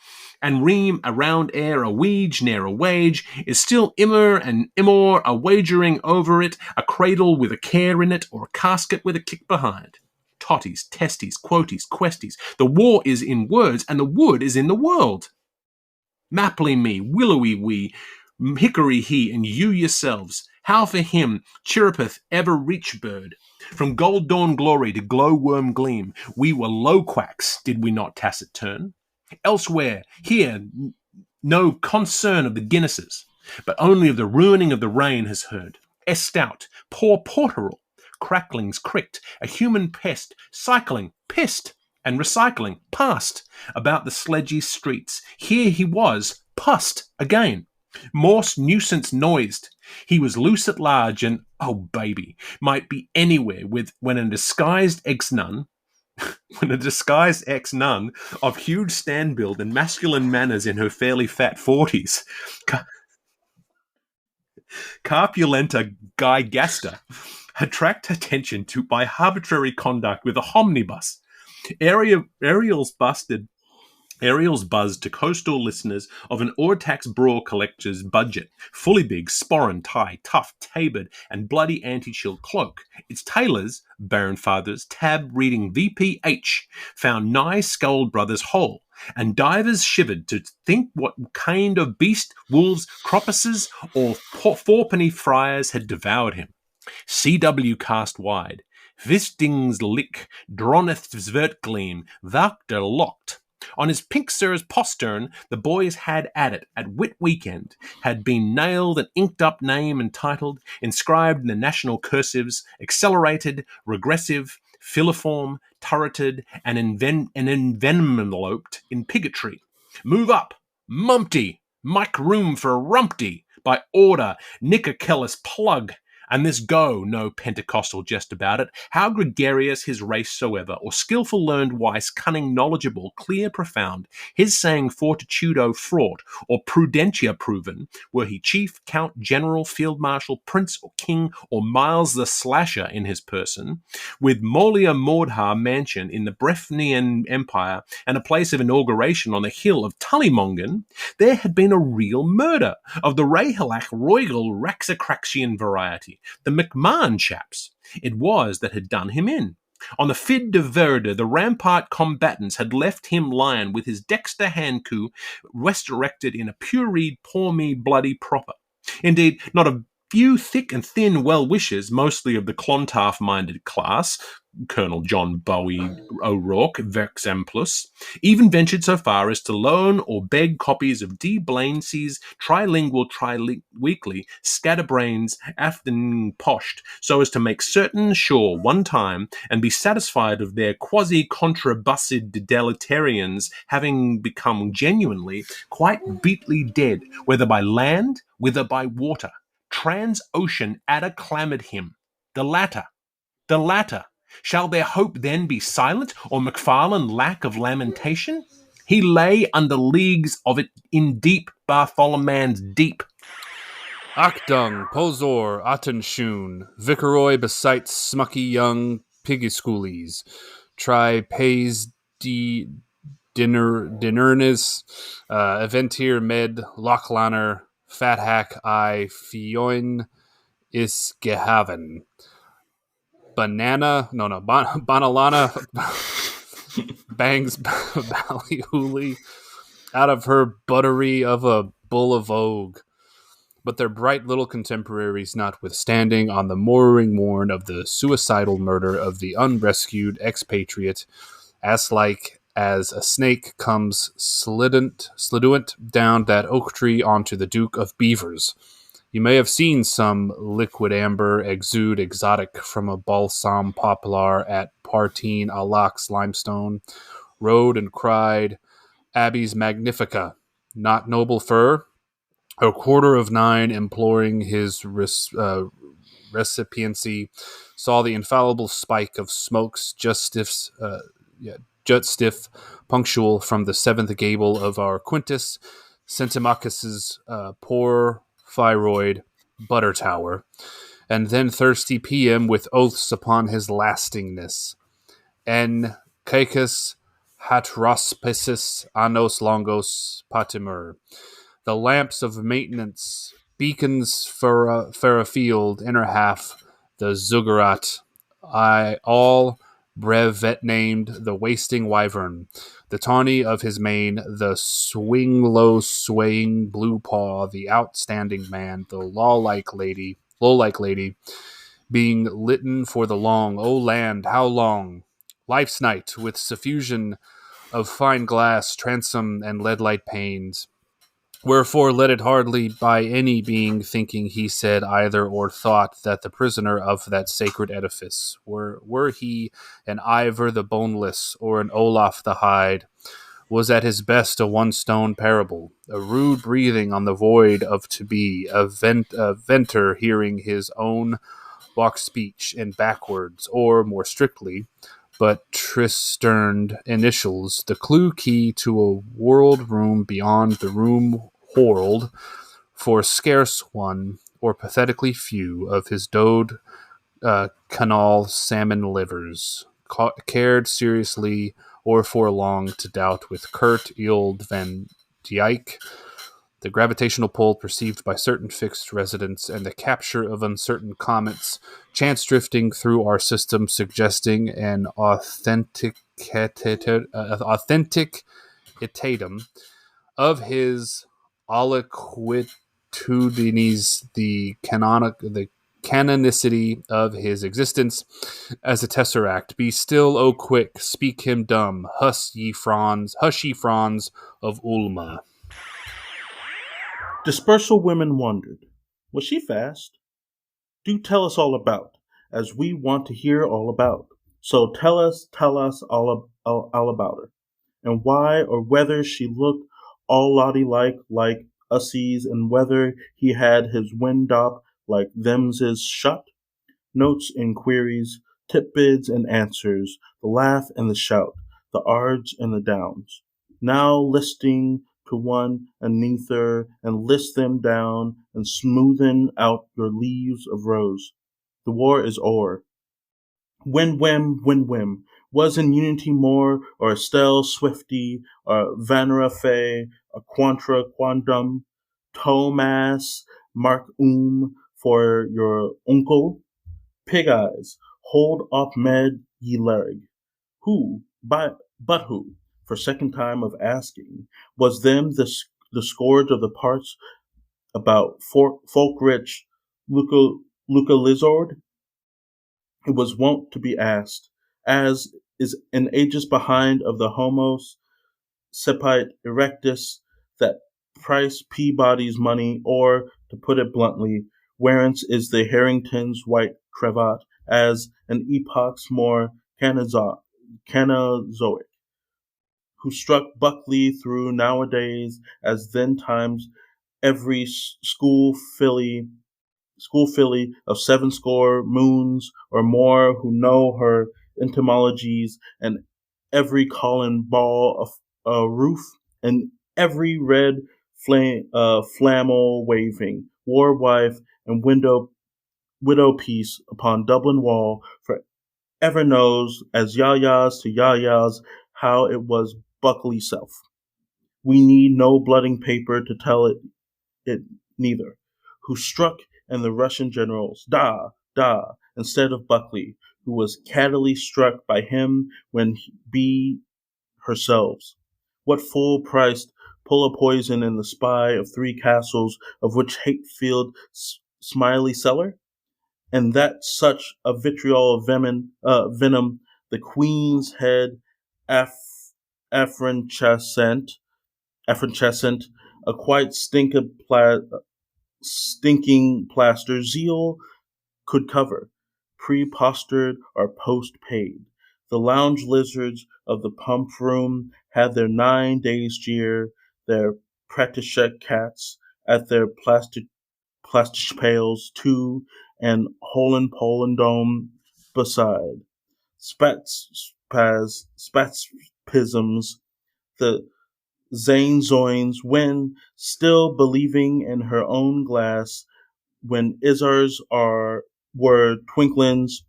and ream around air a weege ne'er a wage, is still immer and immore a wagering over it, a cradle with a care in it, or a casket with a kick behind. Totties, testies, quoties, questies. The war is in words, and the wood is in the world. Maply me, willowy we, hickory he, and you yourselves. How for him chirrupeth ever reach bird. From gold dawn glory to glow-worm gleam, we were low quacks, did we not tacit turn? Elsewhere, here, no concern of the Guinnesses, but only of the ruining of the rain has heard. Estout, poor Porterall, cracklings cricked, a human pest, cycling, pissed, and recycling, past, about the sledgy streets. Here he was, pussed again. Morse nuisance noised. He was loose at large and, oh baby, might be anywhere when a disguised ex-nun of huge stand build and masculine manners in her fairly fat 40s, Carpulenta Guy Gaster, attract attention to by arbitrary conduct with a homnibus. Ariel's busted Ariel's buzz to coastal listeners of an Ortax Brawl collector's budget, fully big, sporran, tie, tough, tapered, and bloody anti-chill cloak. Its tailors, Baron Fathers, tab reading VPH, found nigh Skull Brothers whole, and divers shivered to think what kind of beast, wolves, cropuses, or fourpenny friars had devoured him. CW cast wide. Vistings lick, droneth zvertgleam, Vactor locked. On his pink sir's postern, the boys had at it at Wit Weekend, had been nailed an inked-up name entitled, inscribed in the national cursives, accelerated, regressive, filiform, turreted, and enveloped in pigotry. Move up, Mumpty, Mike room for a rumpty, by order, Nicokellis plug. And this go, no Pentecostal jest about it, how gregarious his race soever, or skilful, learned, wise, cunning, knowledgeable, clear, profound, his saying fortitudo fraught, or prudentia proven, were he chief, count, general, field marshal, prince, or king, or Miles the Slasher in his person, with Molia Mordha mansion in the Breffnian Empire, and a place of inauguration on the hill of Tullymongan, there had been a real murder of the Rahilach Royal Raxacraxian variety. The McMahon chaps, it was that had done him in. On the Fid de Verde, the rampart combatants had left him lying with his dexter hand coup resurrected in a pureed, poor me, bloody proper. Indeed, not a few thick and thin well-wishers, mostly of the Clontarf-minded class, Colonel John Bowie O'Rourke, Vexamplus, even ventured so far as to loan or beg copies of D. Blainsey's trilingual tri-weekly Scatterbrains Afternoon Posht, so as to make certain sure one time and be satisfied of their quasi-contrabussed deleterians having become genuinely quite beatly dead, whether by land, whether by water. Trans-ocean acclaimed him. The latter. Shall their hope then be silent, or MacFarlane lack of lamentation? He lay under leagues of it in deep Bartholomewn's deep. Achdung, Pozor, Attenshun, Viceroy besites smucky young piggiscoolies, Tri pays dinernis, Aventir med, Lochlaner, Fat hack I Fioin is gehaven. Banalana bangs ballyhooly out of her buttery of a bull of vogue. But their bright little contemporaries notwithstanding, on the mooring morn of the suicidal murder of the unrescued expatriate, as-like as a snake comes sliduant down that oak tree onto the Duke of Beavers. You may have seen some liquid amber exude exotic from a balsam poplar at Partine a Locks limestone, rode and cried, Abby's Magnifica, not noble fur, a 9:15 imploring his recipiency, saw the infallible spike of smokes just stiff, punctual from the seventh gable of our Quintus Centimachus's poor Phyroid butter tower, and then thirsty PM with oaths upon his lastingness. En caecus hatrospicis annos longos patimur. The lamps of maintenance, beacons for a field, inner half, the zuggurat, all brevet named the wasting wyvern, the tawny of his mane, the swing low swaying blue paw, the outstanding man, the law-like lady, being litten for the long, O land, how long? Life's night, with suffusion of fine glass, transom, and lead-light panes. Wherefore let it hardly by any being thinking he said either or thought that the prisoner of that sacred edifice, were he an Ivor the boneless or an Olaf the hide, was at his best a one-stone parable, a rude breathing on the void of to be, a venter hearing his own walk speech in backwards, or more strictly, but tristerned initials, the clue key to a world room beyond the room whorled, for scarce one, or pathetically few, of his dode canal salmon livers cared seriously or for long to doubt with Kurt Eld van Dijk, the gravitational pull perceived by certain fixed residents, and the capture of uncertain comets, chance drifting through our system, suggesting an authentic itatum of his aliquidinities, the canonicity of his existence as a tesseract. Be still, O quick, speak him dumb, hush ye fronds of Ulma. Dispersal women wondered, was she fast? Do tell us all about, as we want to hear all about. So tell us all about her, and why or whether she looked all like ussies, and whether he had his wind up like them's shut. Notes, inquiries, titbits and answers, the laugh and the shout, the ards and the downs. Now listing to one and neither, and list them down, and smoothen out your leaves of rose. The war is o'er. Win-wim, was in unity more, or Estelle Swifty, or Vanera Fay, or Quantra Quandum, Thomas Mark for your uncle. Pig eyes, hold up med ye lerg. Who, but who, for second time of asking, was them the scourge of the parts about folk rich Luca Lizard? It was wont to be asked, as is in ages behind of the Homos Sepite Erectus, that price Peabody's money, or, to put it bluntly, wherence is the Harrington's white cravat, as an epoch's more Canozoic, who struck Buckley through nowadays, as then times every school filly of 70 moons or more, who know her etymologies, and every Colin ball of roof, and every red flamel waving, war wife and widow piece upon Dublin wall, for ever knows, as yayas to yayas, how it was Buckley's self. We need no blotting paper to tell it neither, who struck and the Russian generals, da, instead of Buckley, who was cattily struck by him when be herselves. What full-priced pull a poison in the spy of 3 castles, of which Hatefield Smiley cellar? And that such a vitriol of venom, the Queen's head affrancescent, a quite stinking plaster, zeal could cover, pre-postered or post-paid. The lounge lizards of the pump room had their 9 days' jeer, their pratichette cats at their plastic pails too, and Poland beside. Spatspisms, the Zanezoins, when, still believing in her own glass, when Izars were twinklings,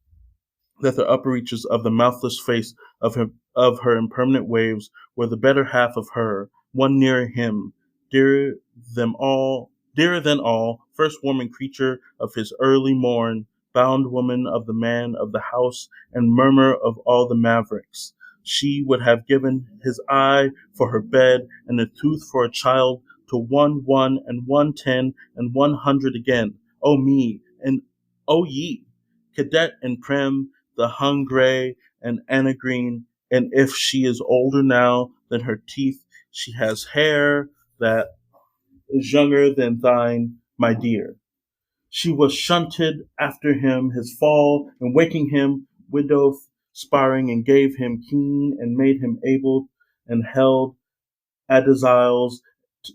that the upper reaches of the mouthless face of her impermanent waves were the better half of her, one nearer him, dearer than all, first woman creature of his early morn, bound woman of the man of the house, and murmur of all the mavericks. She would have given his eye for her bed, and a tooth for a child, to 1, 1, and 110, and 100 again. Oh me, and oh ye, cadet and prim, the hungray and anagreen, and if she is older now than her teeth, she has hair that is younger than thine, my dear. She was shunted after him his fall, and waking him, widow sparring, and gave him keen, and made him able, and held adesiles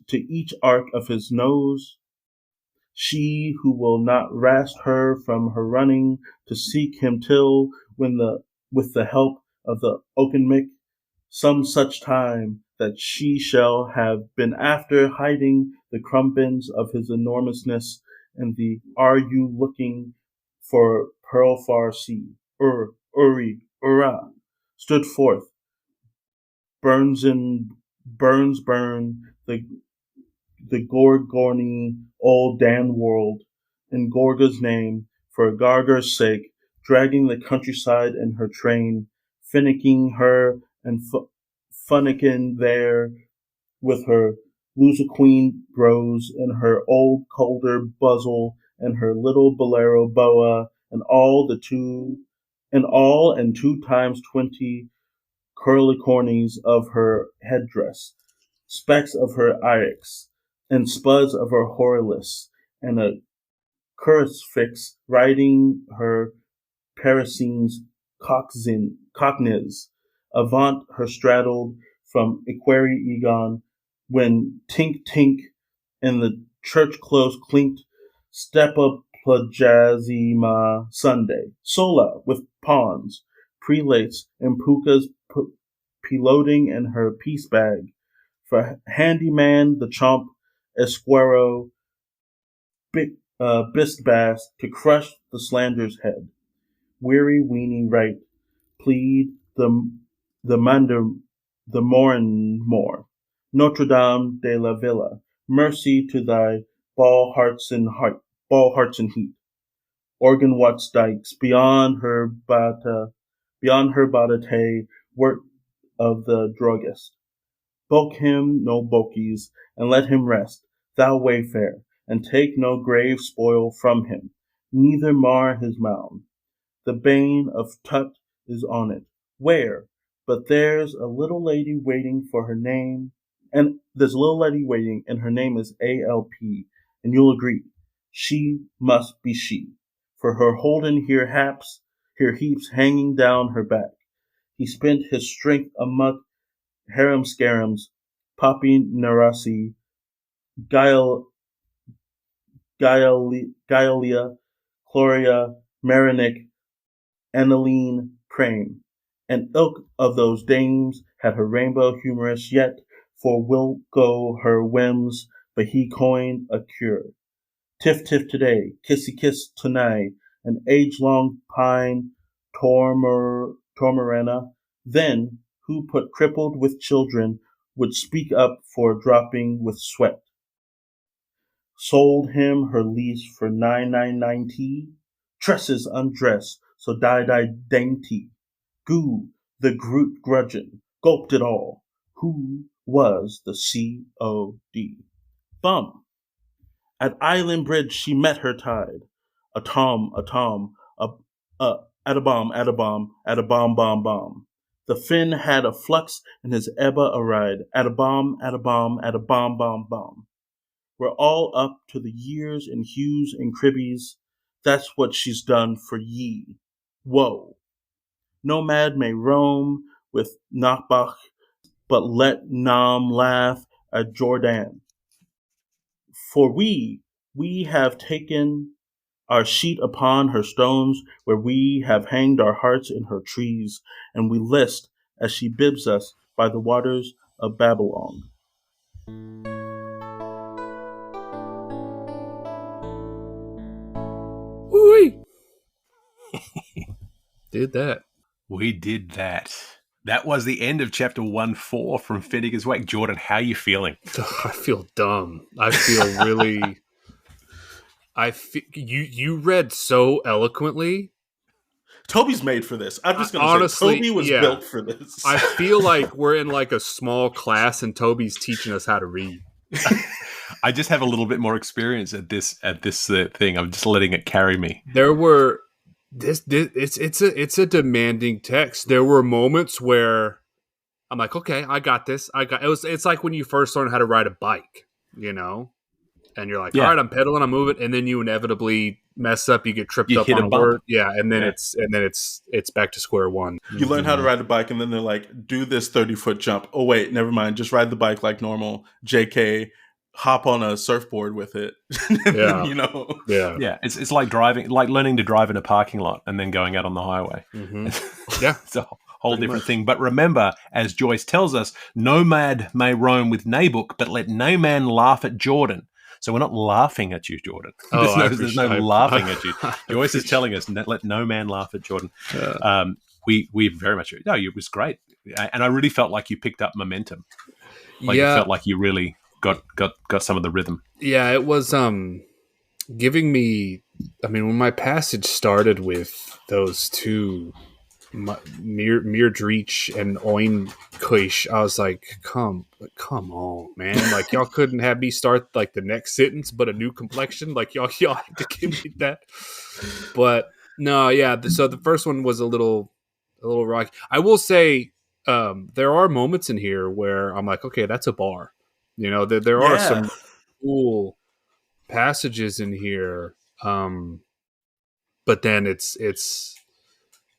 to each arc of his nose. She who will not rast her from her running to seek him till, when with the help of the Oakenmick, some such time that she shall have been after hiding the crumbins of his enormousness, and the are you looking for pearl far sea, Uri, Ura, stood forth, burns burn the Gorgony old Dan world in Gorga's name, for Gargar's sake, dragging the countryside in her train, finicking her and funnicking there with her Luzaqueen rose and her old Calder buzzle and her little bolero boa and all and 2 times 20 curlicornies of her headdress, specks of her iris, and spuds of her Horalis, and a crucifix riding her Parisines cockneys, avant her straddled from Equerry Egon, when tink tink in the church close clinked Stepa Plajazima Sunday, sola with pawns, prelates, and pukas piloting in her piece bag, for handyman the chomp esquero bisbass to crush the slander's head. Weary weenie right, plead the more. Notre Dame de la Villa, mercy to thy ball hearts and heat. Organ Watts dikes beyond her bata work of the druggist. Bulk him no bulkies, and let him rest, thou wayfare, and take no grave spoil from him, neither mar his mound. The bane of Tut is on it. Where? But there's a little lady waiting for her name, and there's a little lady waiting, and her name is A.L.P., and you'll agree, she must be she, for her Holden here heaps hanging down her back. He spent his strength among harum-scarums, Poppy Narasi, Gaialia, Chloria, Marinic, Annaline, Prame, and ilk of those dames had her rainbow humorous yet, for will go her whims, but he coined a cure. Tiff tiff today, kissy kiss tonight, an age-long pine tormerena, then, who put crippled with children, would speak up for dropping with sweat. Sold him her lease for 999 tresses undressed, so die dainty. Goo, the Groot grudgeon, gulped it all. Who was the C.O.D.? Bum. At Island Bridge she met her tide. A tom, at a bomb, bomb. The Finn had a flux and his Ebba a ride. At a bomb, bomb. We're all up to the years and hues and cribbies. That's what she's done for ye. Whoa. Nomad may roam with Nachbach, but let Nam laugh at Jordan. For we have taken our sheet upon her stones, where we have hanged our hearts in her trees, and we list as she bibs us by the waters of Babylon. Woo-wee. Did that. We did that. That was the end of chapter 1-4 from Finnegan's Wake. Jordan, how are you feeling? I feel dumb. I feel really... You read so eloquently. Toby's made for this. I'm just going to say, Toby was built for this. I feel like we're in like a small class and Toby's teaching us how to read. I just have a little bit more experience at this thing. I'm just letting it carry me. There were it's a demanding text. There were moments where I'm like, okay, I got this. It's like when you first learn how to ride a bike, you know? And you're like, all right, I'm pedaling, I'm moving, and then you inevitably mess up. You get tripped up on a word, and then it's back to square one. You learn how to ride a bike, and then they're like, do this 30-foot jump. Oh wait, never mind. Just ride the bike like normal. JK, hop on a surfboard with it. Yeah. It's like driving, like learning to drive in a parking lot and then going out on the highway. Mm-hmm. Yeah, it's a whole different thing. But remember, as Joyce tells us, nomad may roam with Nabook, but let no man laugh at Jordan. So we're not laughing at you, Jordan. There's no laughing at you. Joyce is telling us, let no man laugh at Jordan. We very much, it was great. and I really felt like you picked up momentum. Like it felt like you really got some of the rhythm. Yeah, it was giving me. I mean, when my passage started with those two, Meerdreech and Oinkush, I was like, come on, man! Like y'all couldn't have me start like the next sentence, but a new complexion. Like y'all had to give me that. But no, yeah. So the first one was a little rocky. I will say, there are moments in here where I'm like, okay, that's a bar. You know, there are some cool passages in here, but then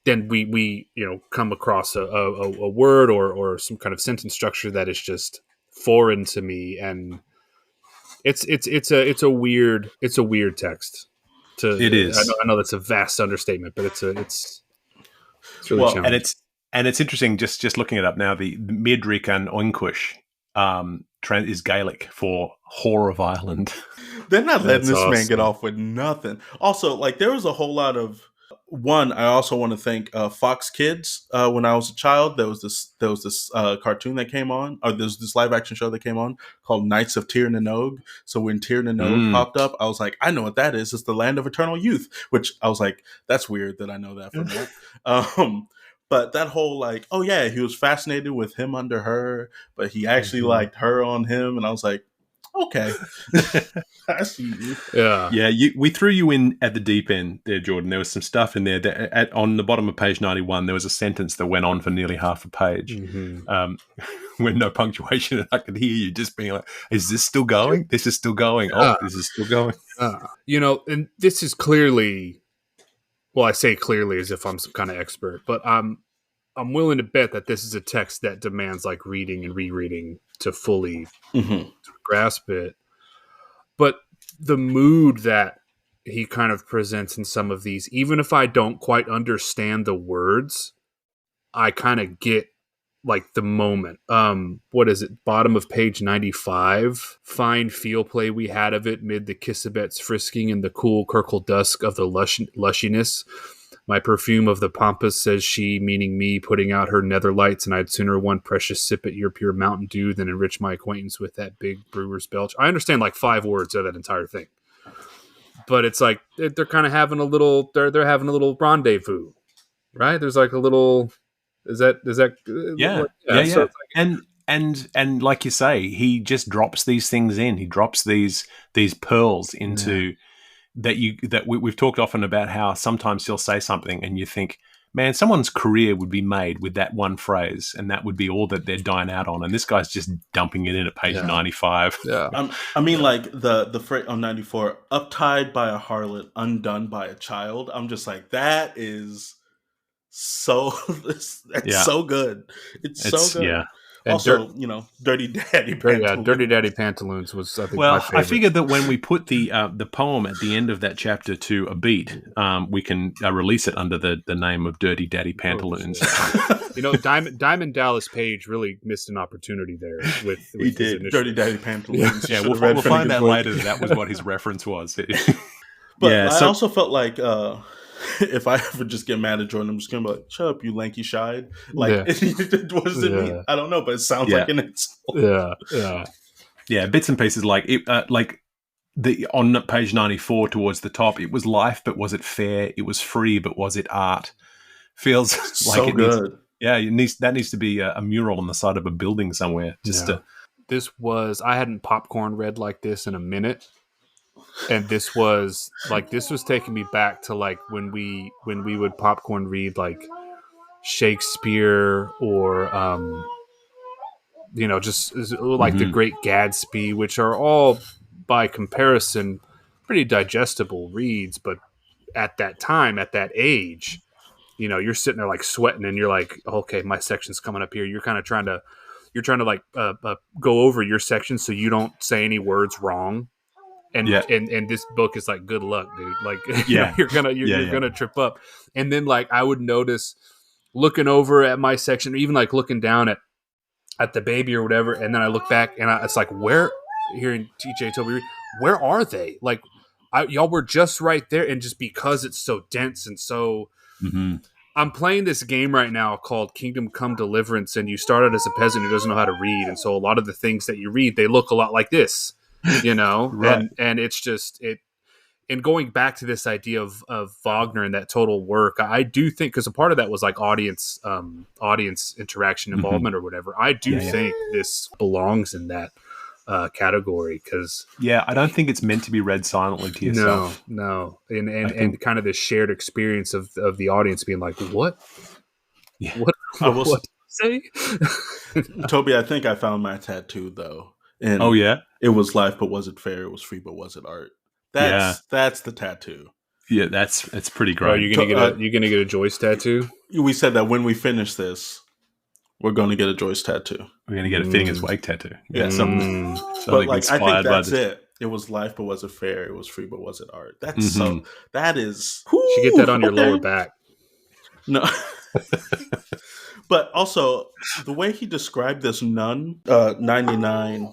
then we come across a word or some kind of sentence structure that is just foreign to me, and it's a weird text. It is. I know that's a vast understatement, but it's really challenging. And it's interesting just looking it up now. The Meerdreech and Oinkush is Gaelic for whore of Ireland. They're not letting this man get off with nothing. Also, like there was a whole lot of one. I also want to thank Fox Kids. When I was a child, there was this cartoon that came on, or there's this live action show that came on called Knights of Tir na Nog. So when Tir na Nog popped up, I was like, I know what that is. It's the land of eternal youth. Which I was like, that's weird that I know that from that. But that whole like, oh yeah, he was fascinated with him under her, but he actually liked her on him, and I was like, okay, I see you. Yeah. We threw you in at the deep end there, Jordan. There was some stuff in there that on the bottom of page 91. There was a sentence that went on for nearly half a page, with no punctuation, and I could hear you just being like, "Is this still going? This is still going. Oh, this is still going." And this is clearly. Well, I say clearly as if I'm some kind of expert, but I'm willing to bet that this is a text that demands like reading and rereading to fully grasp it. But the mood that he kind of presents in some of these, even if I don't quite understand the words, I kind of get like the moment. What is it? Bottom of page 95. Fine field play we had of it mid the kissabets frisking in the cool kirkle dusk of the lushiness. My perfume of the pampas, says she, meaning me, putting out her nether lights, and I'd sooner one precious sip at your pure Mountain Dew than enrich my acquaintance with that big brewer's belch. I understand like 5 words of that entire thing, but it's like they're kind of having a little. They're having a little rendezvous, right? There's like a little. Is that yeah. So like, and like you say, he just drops these things in. He drops these pearls into that we've talked often about how sometimes he'll say something and you think, man, someone's career would be made with that one phrase, and that would be all that they're dying out on. And this guy's just dumping it in at page 95. Yeah, I mean, like the phrase on 94, uptied by a harlot, undone by a child. I'm just like, that is. So so good. It's so good. Yeah. And also, Dirty Daddy Pantaloons. Dirty Daddy Pantaloons was, I think, well, my favorite. I figured that when we put the poem at the end of that chapter to a beat, we can release it under the name of Dirty Daddy Pantaloons. Diamond Dallas Page really missed an opportunity there. With he did. Dirty Daddy Pantaloons. Yeah, we'll find that later. That was what his reference was. But I also felt like if I ever just get mad at Jordan, I'm just gonna be like, "Shut up, you lanky shide!" Like, what does it mean? I don't know, but it sounds like an insult. Yeah. Bits and pieces like it, like on page 94 towards the top. It was life, but was it fair? It was free, but was it art? Feels like so it good. That needs to be a mural on the side of a building somewhere. I hadn't popcorn read like this in a minute. And this was taking me back to like when we would popcorn read like Shakespeare or just like the Great Gatsby, which are all by comparison pretty digestible reads, but at that time, at that age, you're sitting there like sweating and you're like, okay, my section's coming up here. You're kind of trying to like go over your section so you don't say any words wrong. And this book is like, good luck, dude. Like, you're gonna trip up. And then like I would notice looking over at my section, or even like looking down at the baby or whatever, and then I look back and it's like, where, hearing TJ, Toby, where are they? Like, y'all were just right there, and just because it's so dense and so I'm playing this game right now called Kingdom Come Deliverance, and you start out as a peasant who doesn't know how to read, and so a lot of the things that you read, they look a lot like this, Right. and it's just it. And going back to this idea of Wagner and that total work, I do think, because a part of that was like audience interaction, involvement, or whatever. I do think this belongs in that category because I don't think it's meant to be read silently to yourself. no, and kind of this shared experience of the audience being like, what, what, I will what say? Toby, I think I found my tattoo though. And Oh yeah, it was life, but was it fair? It was free, but was it art? That's the tattoo. Yeah, it's pretty great. Oh, you're gonna get a Joyce tattoo? We said that when we finish this, we're going to get a Joyce tattoo. We're going to get a fitting as wake tattoo. Yeah, something but like I think that's this. it. It was life, but was it fair? It was free, but was it art? That's so. That is. You should get that on your lower back. No. But also the way he described this nun, 99.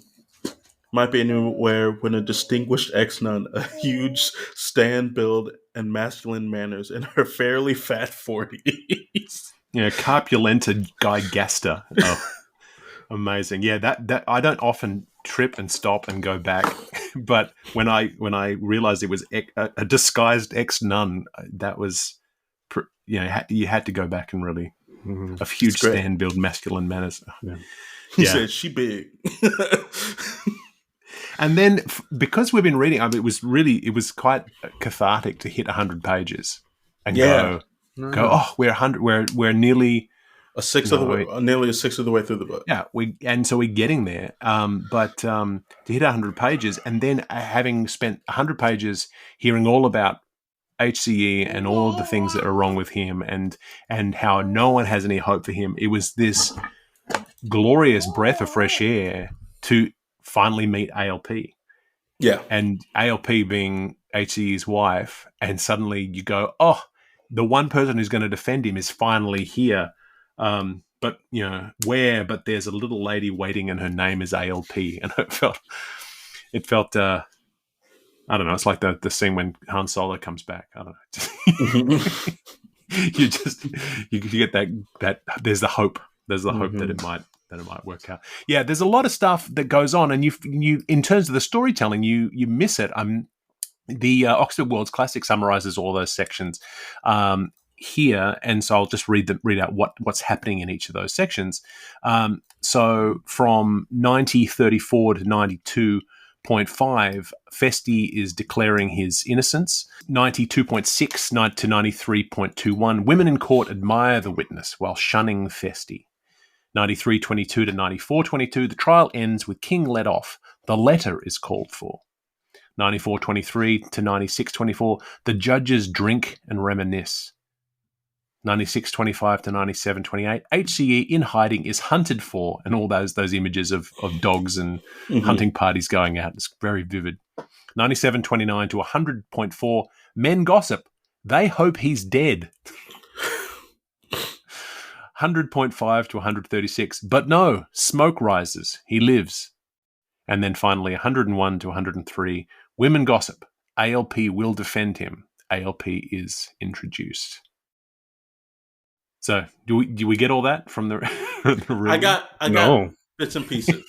Might be anywhere when a distinguished ex-nun, a huge stand build and masculine manners in her fairly fat 40s. Yeah, Carpulenta Gigasta. Oh, amazing. Yeah, that I don't often trip and stop and go back, but when I realized it was a disguised ex-nun, that was, you had to go back and really a huge stand build, masculine manners. Yeah. He said she big. And then, because we've been reading, it was quite cathartic to hit 100 pages and go. Oh, we're 100. We're nearly a sixth of the way, nearly a sixth of the way through the book. Yeah, so we're getting there. But to hit 100 pages, and then having spent 100 pages hearing all about HCE and all of the things that are wrong with him, and how no one has any hope for him, it was this glorious breath of fresh air to finally meet ALP. Yeah. And ALP being HCE's wife, and suddenly you go, oh, the one person who's going to defend him is finally here. But, where? But there's a little lady waiting and her name is ALP. And it felt, I don't know, it's like the scene when Han Solo comes back. I don't know. you get that there's the hope. There's the hope that it might work out. Yeah, there's a lot of stuff that goes on, and you in terms of the storytelling, you miss it. The Oxford World's Classic summarizes all those sections here, and so I'll just read out what's happening in each of those sections. So from 90:34 to 92.5, Festi is declaring his innocence. 92.6 to 93.21, women in court admire the witness while shunning Festi. 93.22 to 94.22, the trial ends with King let off. The letter is called for. 94.23 to 96.24, the judges drink and reminisce. 96.25 to 97.28, HCE in hiding is hunted for, and all those images of dogs and hunting parties going out. It's very vivid. 97.29 to 100.4, men gossip. They hope he's dead. 100.5 to 136, but no, smoke rises. He lives. And then finally 101 to 103, women gossip. ALP will defend him. ALP is introduced. So do we get all that from the room? I got bits and pieces.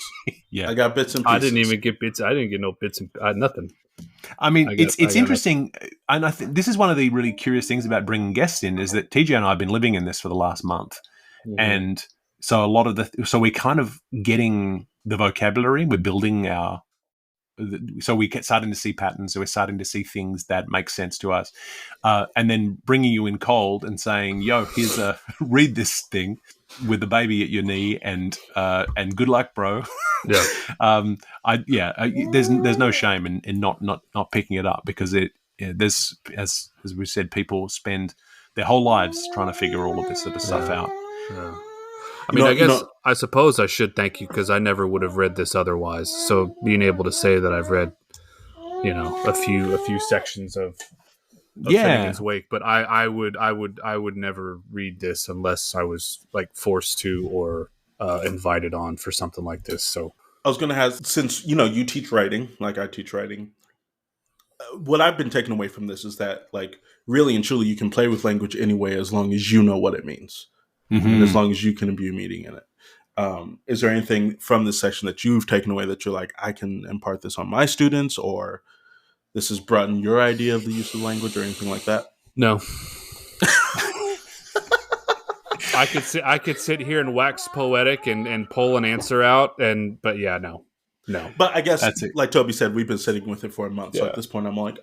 Yeah, I got bits and pieces. I didn't even get bits. I didn't get no bits and nothing. I mean, it's interesting, and I think this is one of the really curious things about bringing guests in is that TJ and I have been living in this for the last month, and so a lot of so we're kind of getting the vocabulary. We're building so we're starting to see patterns. So we're starting to see things that make sense to us, and then bringing you in cold and saying, "Yo, here's read this thing with the baby at your knee, and good luck, bro." Yeah. There's no shame in not picking it up, because there's as we said, people spend their whole lives trying to figure all of this sort of stuff out. Yeah. I mean, I suppose I should thank you, because I never would have read this otherwise. So being able to say that I've read, a few sections of Finnegan's Wake, but I would never read this unless I was like forced to or invited on for something like this. So I was going to have, since you teach writing, like I teach writing, what I've been taking away from this is that, like, really and truly, you can play with language anyway as long as you know what it means, and as long as you can imbue meaning in it. Is there anything from this section that you've taken away that you're like, I can impart this on my students, or this has brought in your idea of the use of language, or anything like that? No. I could sit here and wax poetic and pull an answer out, but yeah, no. But I guess, like Toby said, we've been sitting with it for a month. So at this point, I'm like,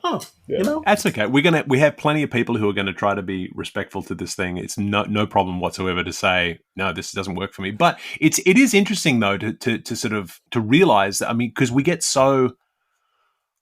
that's okay. We have plenty of people who are going to try to be respectful to this thing. It's no problem whatsoever to say, no, this doesn't work for me. But it is interesting though to sort of to realize that, I mean, because we get so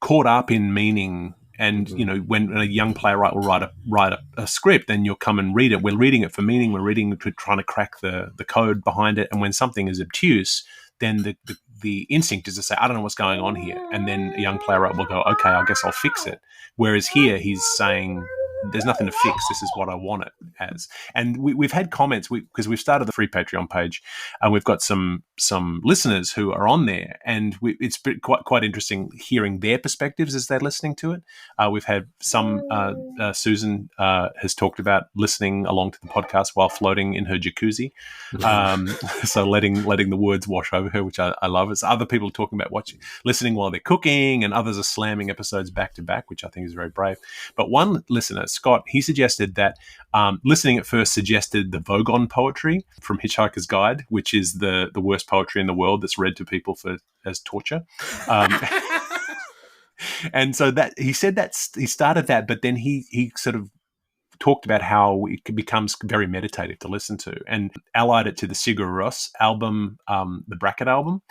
caught up in meaning. And, you know, when a young playwright will write a script, then you'll come and read it. We're reading it for meaning. We're reading it to trying to crack the code behind it. And when something is obtuse, then the instinct is to say, I don't know what's going on here. And then a young playwright will go, okay, I guess I'll fix it. Whereas here he's saying, there's nothing to fix. This is what I want it as. And we've had comments because we've started the free Patreon page, and we've got some listeners who are on there, and it's been quite interesting hearing their perspectives as they're listening to it. We've had some. Susan has talked about listening along to the podcast while floating in her jacuzzi, so letting the words wash over her, which I love. It's other people talking about listening while they're cooking, and others are slamming episodes back to back, which I think is very brave. But one listener, Scott, he suggested that listening at first suggested the Vogon poetry from Hitchhiker's Guide, which is the worst poetry in the world that's read to people as torture. And so that he said that he started that, but then he sort of talked about how it becomes very meditative to listen to, and allied it to the Sigur Rós album, the Bracket album,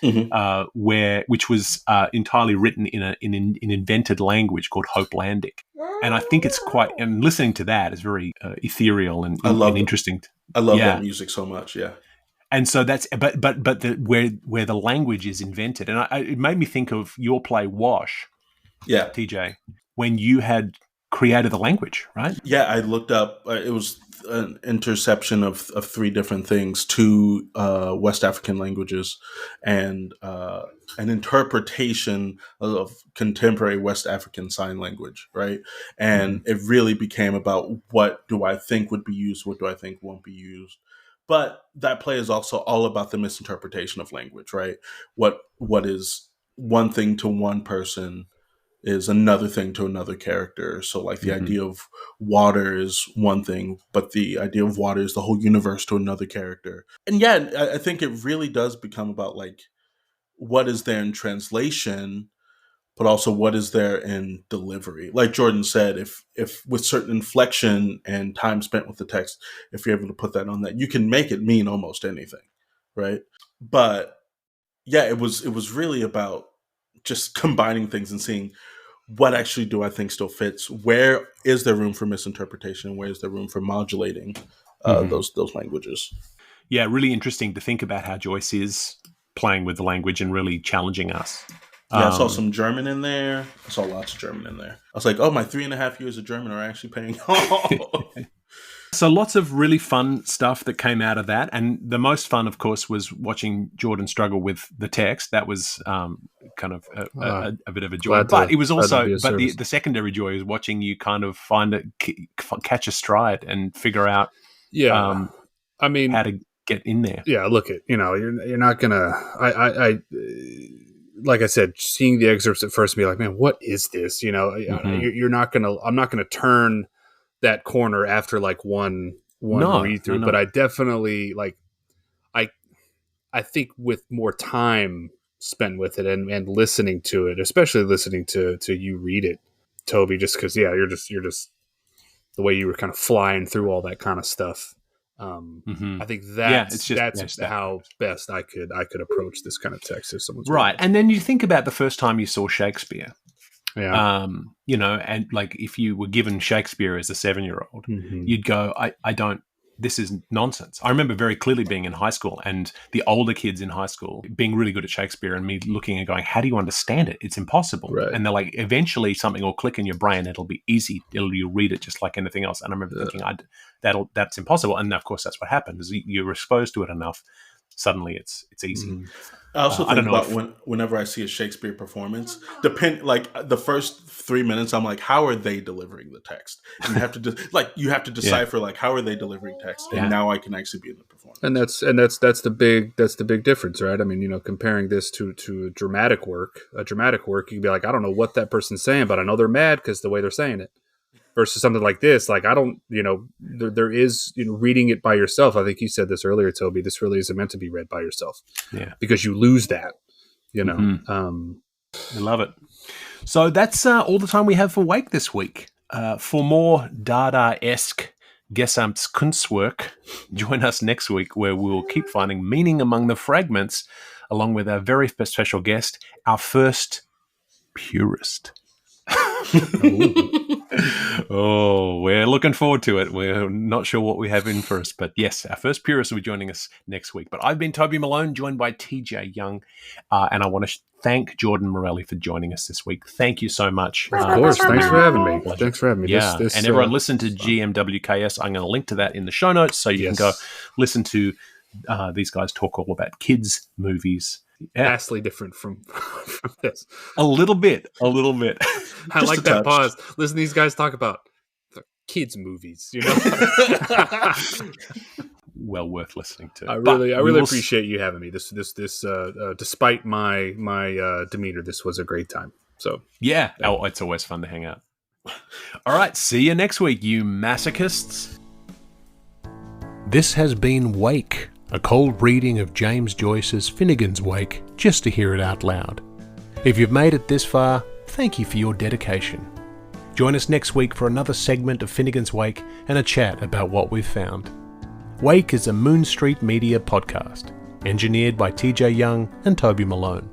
which was entirely written in an invented language called Hopelandic. And I think it's quite, and listening to that is very ethereal and interesting. I love that music so much. Yeah. And so that's, but where the language is invented, and it made me think of your play Wash, TJ, when you had created the language, right? Yeah, I looked up. It was an interception of three different things: two West African languages, and an interpretation of contemporary West African Sign Language, right? And it really became about, what do I think would be used, what do I think won't be used. But that play is also all about the misinterpretation of language, right? What is one thing to one person is another thing to another character. So like the idea of water is one thing, but the idea of water is the whole universe to another character. And yeah, I think it really does become about like, what is there in translation, but also what is there in delivery. Like Jordan said, if with certain inflection and time spent with the text, if you're able to put that on that, you can make it mean almost anything, right? But yeah, it was really about just combining things and seeing, what actually do I think still fits? Where is there room for misinterpretation? Where is there room for modulating those languages? Yeah, really interesting to think about how Joyce is playing with the language and really challenging us. Yeah, I saw some German in there. I saw lots of German in there. I was like, oh, my 3.5 years of German are actually paying off. So lots of really fun stuff that came out of that. And the most fun, of course, was watching Jordan struggle with the text. That was kind of a bit of a joy. But it was also, the secondary joy is watching you kind of find it, catch a stride and figure out how to get in there. Yeah, look, you're not going to, I like I said, seeing the excerpts at first and be like, man, what is this? You're not going to, I'm not going to turn that corner after like one read through, but I definitely I think with more time spent with it and listening to it, especially listening to you read it, Toby, just because you're just the way you were kind of flying through all that kind of stuff. I think that's how best I could approach this kind of text if someone's right. And then you think about the first time you saw Shakespeare. Yeah. And like if you were given Shakespeare as a 7-year-old, you'd go, I don't, this is nonsense. I remember very clearly being in high school and the older kids in high school being really good at Shakespeare and me looking and going, how do you understand it? It's impossible. Right. And they're like, eventually something will click in your brain. It'll be easy. You'll read it just like anything else. And I remember thinking, that's impossible. And of course, that's what happened is you're exposed to it enough. Suddenly it's easy. I also I don't think know about whenever I see a Shakespeare performance, like the first 3 minutes, I'm like, how are they delivering the text? And you have to you have to decipher like how are they delivering text, and now I can actually be in the performance. And that's the big difference, right? I mean, comparing this to a dramatic work, you can be like, I don't know what that person's saying, but I know they're mad because the way they're saying it. Versus something like this, like I don't, there is, reading it by yourself. I think you said this earlier, Toby. This really isn't meant to be read by yourself, because you lose that, I love it. So that's all the time we have for Wake this week. For more Dada-esque gesamtkunstwerk, join us next week where we will keep finding meaning among the fragments, along with our very special guest, our first purist. Oh, we're looking forward to it. We're not sure what we have in for us, but yes, our first purist will be joining us next week. But I've been Toby Malone, joined by TJ Young, and I want to thank Jordan Morille for joining us this week. Thank you so much. Of course, thanks for having me. Thanks for having me. Yeah, and everyone listen to GMWKS. I'm going to link to that in the show notes, so you can go listen to these guys talk all about kids' movies. Vastly different from this. A little bit. I like that pause. Listen to these guys talk about the kids' movies, Well worth listening to. I really appreciate you having me. This despite my demeanor, this was a great time. So yeah. Oh, it's always fun to hang out. All right, see you next week, you masochists. This has been Wake, a cold reading of James Joyce's Finnegan's Wake, just to hear it out loud. If you've made it this far, thank you for your dedication. Join us next week for another segment of Finnegan's Wake and a chat about what we've found. Wake is a Moon Street Media podcast, engineered by TJ Young and Toby Malone.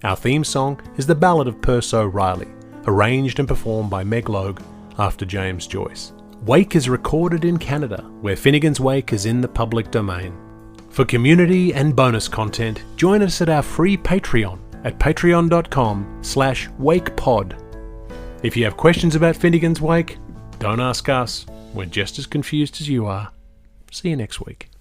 Our theme song is The Ballad of Perso Riley, arranged and performed by Meg Logue after James Joyce. Wake is recorded in Canada, where Finnegan's Wake is in the public domain. For community and bonus content, join us at our free Patreon at patreon.com/wakepod. If you have questions about Finnegan's Wake, don't ask us. We're just as confused as you are. See you next week.